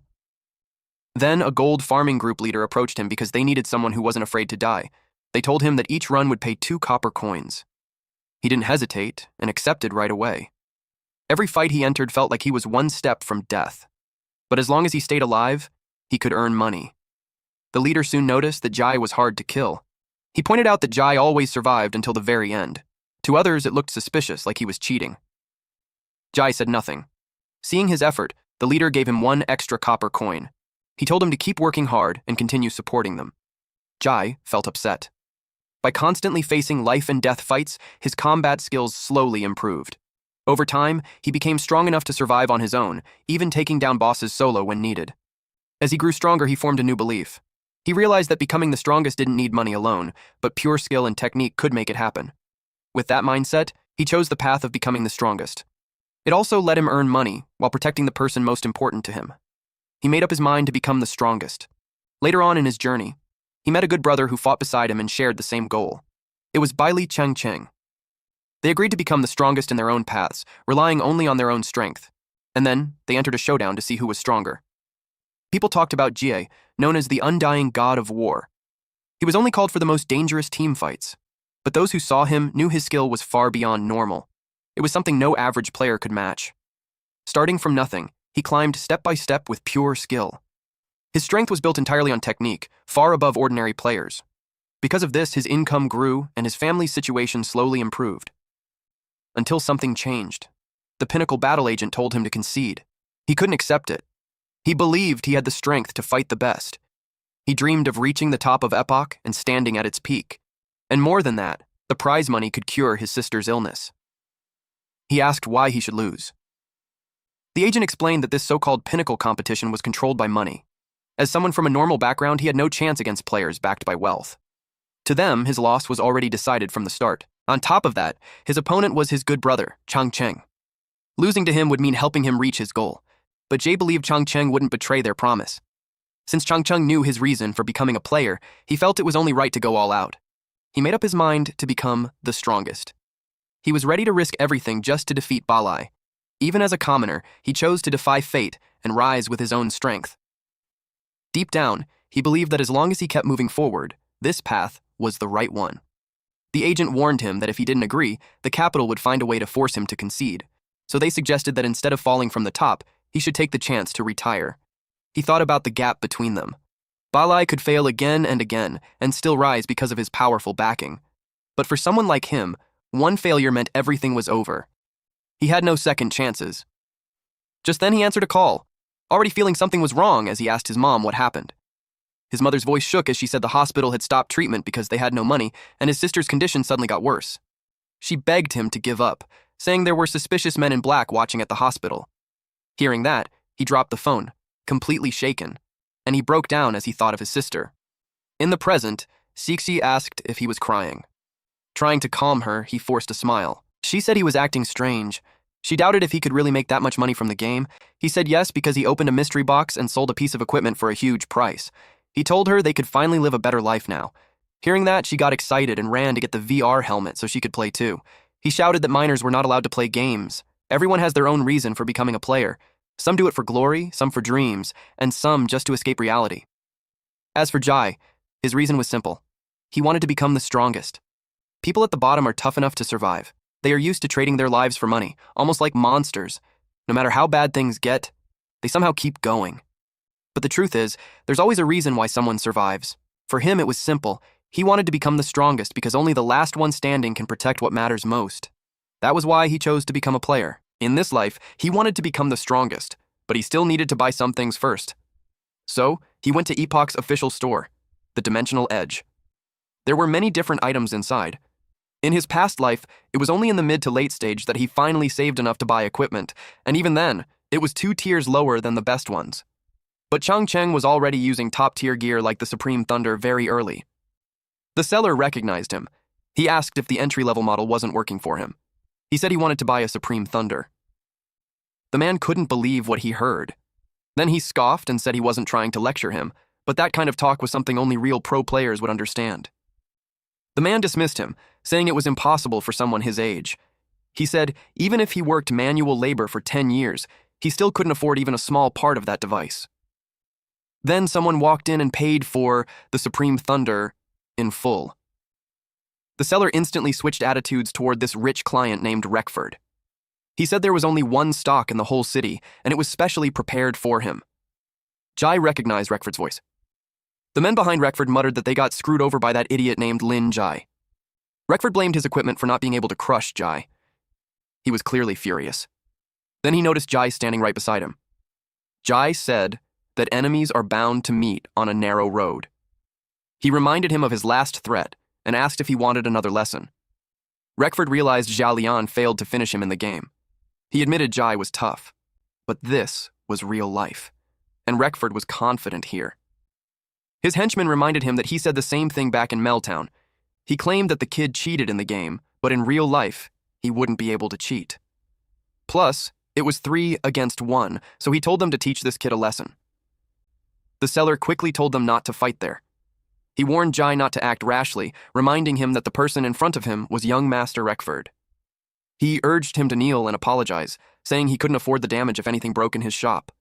Then a gold farming group leader approached him because they needed someone who wasn't afraid to die. They told him that each run would pay 2 copper coins. He didn't hesitate and accepted right away. Every fight he entered felt like he was one step from death. But as long as he stayed alive, he could earn money. The leader soon noticed that Jai was hard to kill. He pointed out that Jai always survived until the very end. To others, it looked suspicious, like he was cheating. Jai said nothing. Seeing his effort, the leader gave him 1 extra copper coin. He told him to keep working hard and continue supporting them. Jai felt upset. By constantly facing life and death fights, his combat skills slowly improved. Over time, he became strong enough to survive on his own, even taking down bosses solo when needed. As he grew stronger, he formed a new belief. He realized that becoming the strongest didn't need money alone, but pure skill and technique could make it happen. With that mindset, he chose the path of becoming the strongest. It also let him earn money while protecting the person most important to him. He made up his mind to become the strongest. Later on in his journey, he met a good brother who fought beside him and shared the same goal. It was Baili Cheng. They agreed to become the strongest in their own paths, relying only on their own strength. And then, they entered a showdown to see who was stronger. People talked about Jie, known as the undying god of war. He was only called for the most dangerous team fights. But those who saw him knew his skill was far beyond normal. It was something no average player could match. Starting from nothing, he climbed step by step with pure skill. His strength was built entirely on technique, far above ordinary players. Because of this, his income grew and his family's situation slowly improved. Until something changed. The pinnacle battle agent told him to concede. He couldn't accept it. He believed he had the strength to fight the best. He dreamed of reaching the top of Epoch and standing at its peak. And more than that, the prize money could cure his sister's illness. He asked why he should lose. The agent explained that this so-called pinnacle competition was controlled by money. As someone from a normal background, he had no chance against players backed by wealth. To them, his loss was already decided from the start. On top of that, his opponent was his good brother, Chang Cheng. Losing to him would mean helping him reach his goal, but Jay believed Chang Cheng wouldn't betray their promise. Since Chang Cheng knew his reason for becoming a player, he felt it was only right to go all out. He made up his mind to become the strongest. He was ready to risk everything just to defeat Balai. Even as a commoner, he chose to defy fate and rise with his own strength. Deep down, he believed that as long as he kept moving forward, this path was the right one. The agent warned him that if he didn't agree, the capital would find a way to force him to concede. So they suggested that instead of falling from the top, he should take the chance to retire. He thought about the gap between them. Balai could fail again and again and still rise because of his powerful backing. But for someone like him, one failure meant everything was over. He had no second chances. Just then he answered a call, already feeling something was wrong as he asked his mom what happened. His mother's voice shook as she said the hospital had stopped treatment because they had no money, and his sister's condition suddenly got worse. She begged him to give up, saying there were suspicious men in black watching at the hospital. Hearing that, he dropped the phone, completely shaken, and he broke down as he thought of his sister. In the present, Cixi asked if he was crying. Trying to calm her, he forced a smile. She said he was acting strange. She doubted if he could really make that much money from the game. He said yes because he opened a mystery box and sold a piece of equipment for a huge price. He told her they could finally live a better life now. Hearing that, she got excited and ran to get the VR helmet so she could play too. He shouted that minors were not allowed to play games. Everyone has their own reason for becoming a player. Some do it for glory, some for dreams, and some just to escape reality. As for Jai, his reason was simple. He wanted to become the strongest. People at the bottom are tough enough to survive. They are used to trading their lives for money, almost like monsters. No matter how bad things get, they somehow keep going. But the truth is, there's always a reason why someone survives. For him, it was simple. He wanted to become the strongest because only the last one standing can protect what matters most. That was why he chose to become a player. In this life, he wanted to become the strongest, but he still needed to buy some things first. So, he went to Epoch's official store, the Dimensional Edge. There were many different items inside. In his past life, it was only in the mid to late stage that he finally saved enough to buy equipment, and even then, it was 2 tiers lower than the best ones. But Chang Cheng was already using top-tier gear like the Supreme Thunder very early. The seller recognized him. He asked if the entry-level model wasn't working for him. He said he wanted to buy a Supreme Thunder. The man couldn't believe what he heard. Then he scoffed and said he wasn't trying to lecture him, but that kind of talk was something only real pro players would understand. The man dismissed him, saying it was impossible for someone his age. He said even if he worked manual labor for 10 years, he still couldn't afford even a small part of that device. Then someone walked in and paid for the Supreme Thunder in full. The seller instantly switched attitudes toward this rich client named Reckford. He said there was only one stock in the whole city, and it was specially prepared for him. Jai recognized Reckford's voice. The men behind Reckford muttered that they got screwed over by that idiot named Lin Jai. Reckford blamed his equipment for not being able to crush Jai. He was clearly furious. Then he noticed Jai standing right beside him. Jai said that enemies are bound to meet on a narrow road. He reminded him of his last threat and asked if he wanted another lesson. Reckford realized Zhao Lian failed to finish him in the game. He admitted Jai was tough, but this was real life, and Reckford was confident here. His henchman reminded him that he said the same thing back in Meltown. He claimed that the kid cheated in the game, but in real life, he wouldn't be able to cheat. Plus, it was 3 against 1, so he told them to teach this kid a lesson. The seller quickly told them not to fight there. He warned Jai not to act rashly, reminding him that the person in front of him was young Master Reckford. He urged him to kneel and apologize, saying he couldn't afford the damage if anything broke in his shop.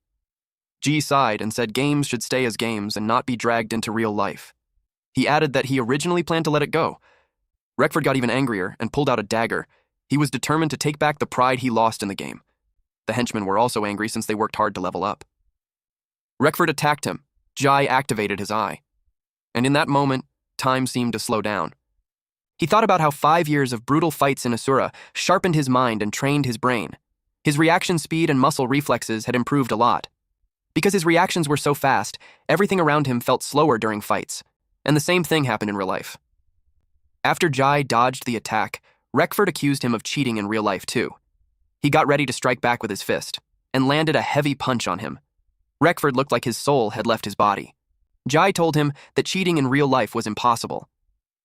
Ji sighed and said games should stay as games and not be dragged into real life. He added that he originally planned to let it go. Reckford got even angrier and pulled out a dagger. He was determined to take back the pride he lost in the game. The henchmen were also angry since they worked hard to level up. Reckford attacked him. Jai activated his eye. And in that moment, time seemed to slow down. He thought about how 5 years of brutal fights in Asura sharpened his mind and trained his brain. His reaction speed and muscle reflexes had improved a lot. Because his reactions were so fast, everything around him felt slower during fights, and the same thing happened in real life. After Jai dodged the attack, Reckford accused him of cheating in real life too. He got ready to strike back with his fist, and landed a heavy punch on him. Reckford looked like his soul had left his body. Jai told him that cheating in real life was impossible.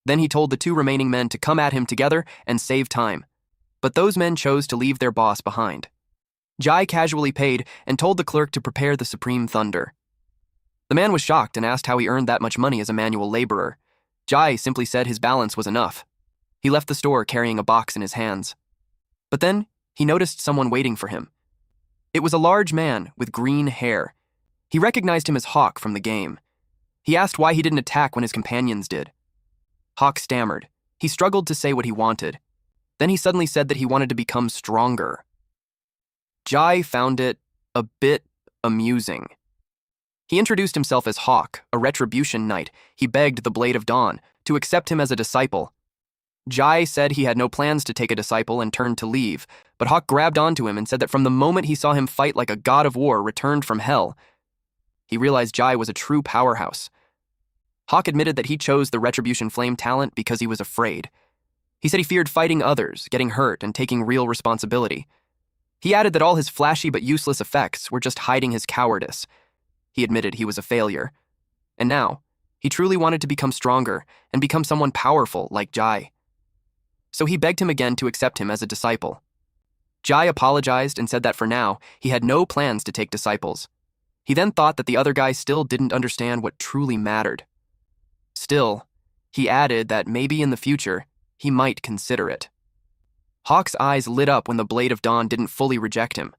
Then he told the 2 remaining men to come at him together and save time. But those men chose to leave their boss behind. Jai casually paid and told the clerk to prepare the Supreme Thunder. The man was shocked and asked how he earned that much money as a manual laborer. Jai simply said his balance was enough. He left the store carrying a box in his hands. But then he noticed someone waiting for him. It was a large man with green hair. He recognized him as Hawk from the game. He asked why he didn't attack when his companions did. Hawk stammered. He struggled to say what he wanted. Then he suddenly said that he wanted to become stronger. Jai found it a bit amusing. He introduced himself as Hawk, a retribution knight. He begged the Blade of Dawn to accept him as a disciple. Jai said he had no plans to take a disciple and turned to leave, but Hawk grabbed onto him and said that from the moment he saw him fight like a god of war returned from hell, he realized Jai was a true powerhouse. Hawk admitted that he chose the Retribution Flame talent because he was afraid. He said he feared fighting others, getting hurt, and taking real responsibility. He added that all his flashy but useless effects were just hiding his cowardice. He admitted he was a failure. And now, he truly wanted to become stronger and become someone powerful like Jai. So he begged him again to accept him as a disciple. Jai apologized and said that for now, he had no plans to take disciples. He then thought that the other guy still didn't understand what truly mattered. Still, he added that maybe in the future, he might consider it. Hawk's eyes lit up when the Blade of Dawn didn't fully reject him.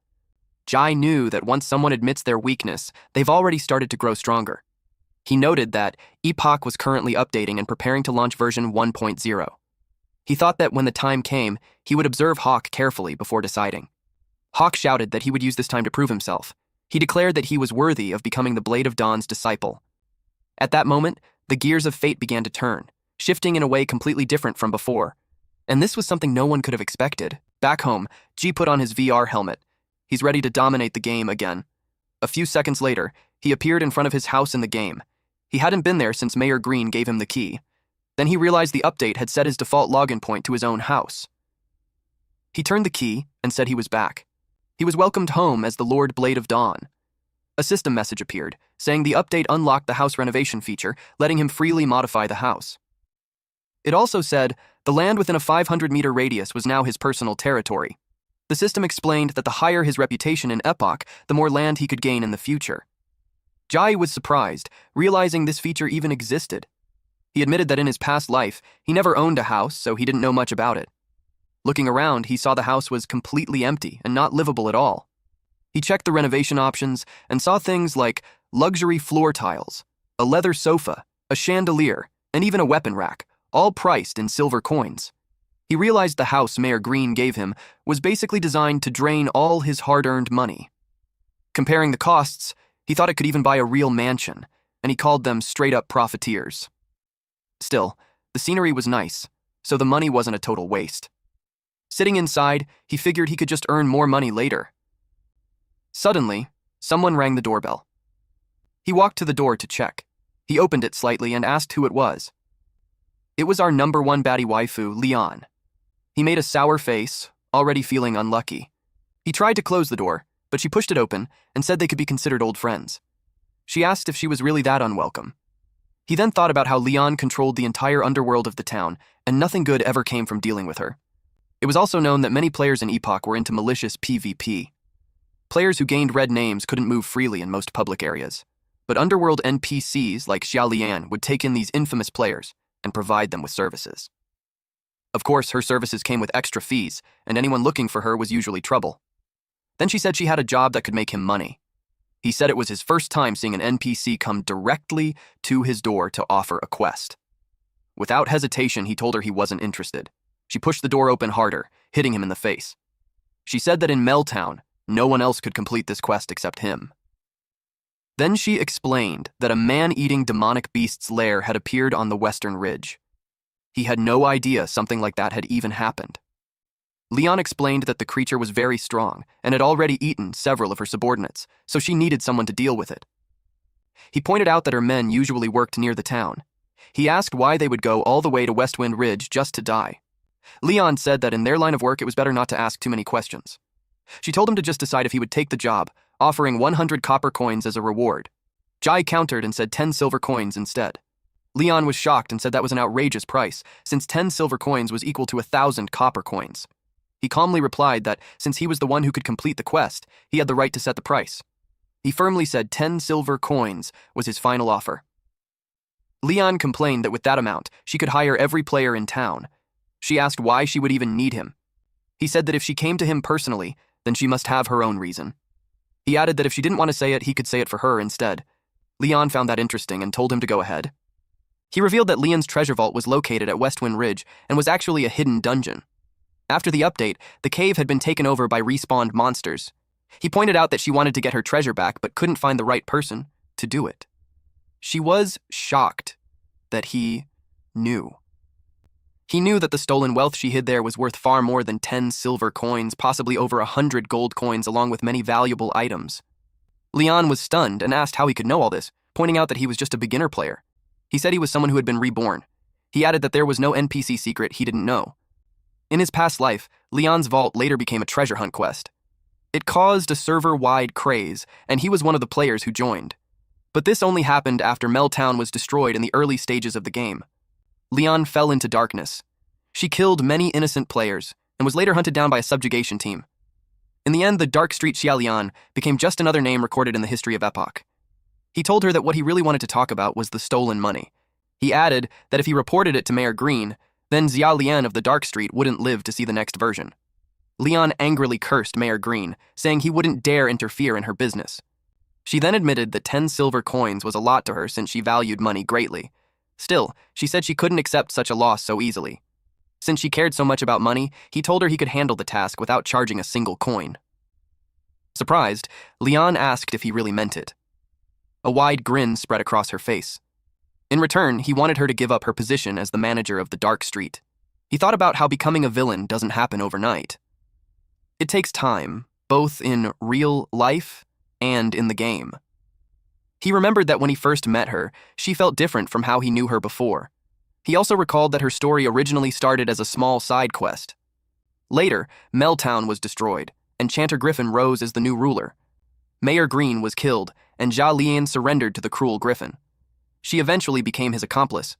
Jai knew that once someone admits their weakness, they've already started to grow stronger. He noted that Epoch was currently updating and preparing to launch version 1.0. He thought that when the time came, he would observe Hawk carefully before deciding. Hawk shouted that he would use this time to prove himself. He declared that he was worthy of becoming the Blade of Dawn's disciple. At that moment, the gears of fate began to turn, shifting in a way completely different from before. And this was something no one could have expected. Back home, G put on his VR helmet. He's ready to dominate the game again. A few seconds later, he appeared in front of his house in the game. He hadn't been there since Mayor Green gave him the key. Then he realized the update had set his default login point to his own house. He turned the key and said he was back. He was welcomed home as the Lord Blade of Dawn. A system message appeared, saying the update unlocked the house renovation feature, letting him freely modify the house. It also said the land within a 500-meter radius was now his personal territory. The system explained that the higher his reputation in Epoch, the more land he could gain in the future. Jai was surprised, realizing this feature even existed. He admitted that in his past life, he never owned a house, so he didn't know much about it. Looking around, he saw the house was completely empty and not livable at all. He checked the renovation options and saw things like luxury floor tiles, a leather sofa, a chandelier, and even a weapon rack, all priced in silver coins. He realized the house Mayor Green gave him was basically designed to drain all his hard-earned money. Comparing the costs, he thought it could even buy a real mansion, and he called them straight-up profiteers. Still, the scenery was nice, so the money wasn't a total waste. Sitting inside, he figured he could just earn more money later. Suddenly, someone rang the doorbell. He walked to the door to check. He opened it slightly and asked who it was. It was our number one baddie waifu, Leon. He made a sour face, already feeling unlucky. He tried to close the door, but she pushed it open and said they could be considered old friends. She asked if she was really that unwelcome. He then thought about how Leon controlled the entire underworld of the town, and nothing good ever came from dealing with her. It was also known that many players in Epoch were into malicious PvP. Players who gained red names couldn't move freely in most public areas, but underworld NPCs like Xiaolian would take in these infamous players and provide them with services. Of course, her services came with extra fees, and anyone looking for her was usually trouble. Then she said she had a job that could make him money. He said it was his first time seeing an NPC come directly to his door to offer a quest. Without hesitation, he told her he wasn't interested. She pushed the door open harder, hitting him in the face. She said that in Meltown, no one else could complete this quest except him. Then she explained that a man-eating demonic beast's lair had appeared on the Western Ridge. He had no idea something like that had even happened. Leon explained that the creature was very strong and had already eaten several of her subordinates, so she needed someone to deal with it. He pointed out that her men usually worked near the town. He asked why they would go all the way to Westwind Ridge just to die. Leon said that in their line of work it was better not to ask too many questions. She told him to just decide if he would take the job, offering 100 copper coins as a reward. Jai countered and said 10 silver coins instead. Leon was shocked and said that was an outrageous price, since 10 silver coins was equal to 1,000 copper coins. He calmly replied that since he was the one who could complete the quest, he had the right to set the price. He firmly said 10 silver coins was his final offer. Leon complained that with that amount, she could hire every player in town. She asked why she would even need him. He said that if she came to him personally, then she must have her own reason. He added that if she didn't want to say it, he could say it for her instead. Leon found that interesting and told him to go ahead. He revealed that Leon's treasure vault was located at Westwind Ridge and was actually a hidden dungeon. After the update, the cave had been taken over by respawned monsters. He pointed out that she wanted to get her treasure back but couldn't find the right person to do it. She was shocked that he knew. He knew that the stolen wealth she hid there was worth far more than 10 silver coins, possibly over 100 gold coins, along with many valuable items. Leon was stunned and asked how he could know all this, pointing out that he was just a beginner player. He said he was someone who had been reborn. He added that there was no NPC secret he didn't know. In his past life, Leon's vault later became a treasure hunt quest. It caused a server-wide craze, and he was one of the players who joined. But this only happened after Meltown was destroyed in the early stages of the game. Leon fell into darkness. She killed many innocent players, and was later hunted down by a subjugation team. In the end, the Dark Street Xiaolian became just another name recorded in the history of Epoch. He told her that what he really wanted to talk about was the stolen money. He added that if he reported it to Mayor Green, then Xiaolian of the Dark Street wouldn't live to see the next version. Leon angrily cursed Mayor Green, saying he wouldn't dare interfere in her business. She then admitted that 10 silver coins was a lot to her since she valued money greatly. Still, she said she couldn't accept such a loss so easily. Since she cared so much about money, he told her he could handle the task without charging a single coin. Surprised, Leon asked if he really meant it. A wide grin spread across her face. In return, he wanted her to give up her position as the manager of the Dark Street. He thought about how becoming a villain doesn't happen overnight. It takes time, both in real life and in the game. He remembered that when he first met her, she felt different from how he knew her before. He also recalled that her story originally started as a small side quest. Later, Meltown was destroyed, and Chanter Griffin rose as the new ruler. Mayor Green was killed, and Jia Lian surrendered to the cruel Griffin. She eventually became his accomplice.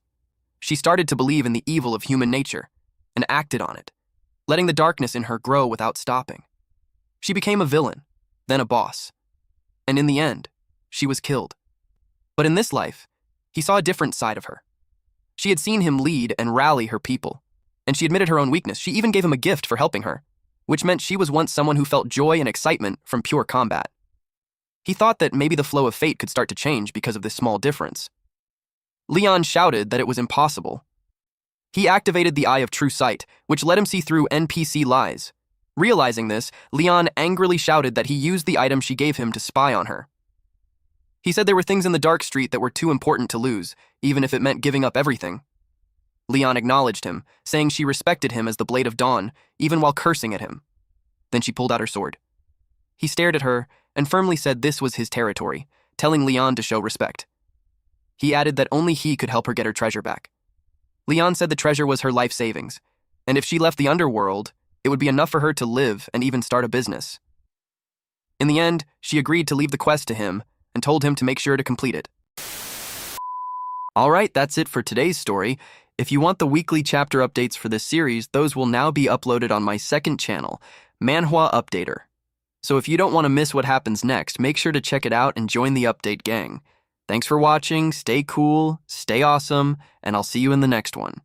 She started to believe in the evil of human nature, and acted on it, letting the darkness in her grow without stopping. She became a villain, then a boss. And in the end, she was killed. But in this life, he saw a different side of her. She had seen him lead and rally her people, and she admitted her own weakness. She even gave him a gift for helping her, which meant she was once someone who felt joy and excitement from pure combat. He thought that maybe the flow of fate could start to change because of this small difference. Leon shouted that it was impossible. He activated the Eye of True Sight, which let him see through NPC lies. Realizing this, Leon angrily shouted that he used the item she gave him to spy on her. He said there were things in the Dark Street that were too important to lose, even if it meant giving up everything. Leon acknowledged him, saying she respected him as the Blade of Dawn, even while cursing at him. Then she pulled out her sword. He stared at her and firmly said this was his territory, telling Leon to show respect. He added that only he could help her get her treasure back. Leon said the treasure was her life savings, and if she left the underworld, it would be enough for her to live and even start a business. In the end, she agreed to leave the quest to him and told him to make sure to complete it. Alright, that's it for today's story. If you want the weekly chapter updates for this series, those will now be uploaded on my second channel, Manhwa Updater. So if you don't want to miss what happens next, make sure to check it out and join the update gang. Thanks for watching, stay cool, stay awesome, and I'll see you in the next one.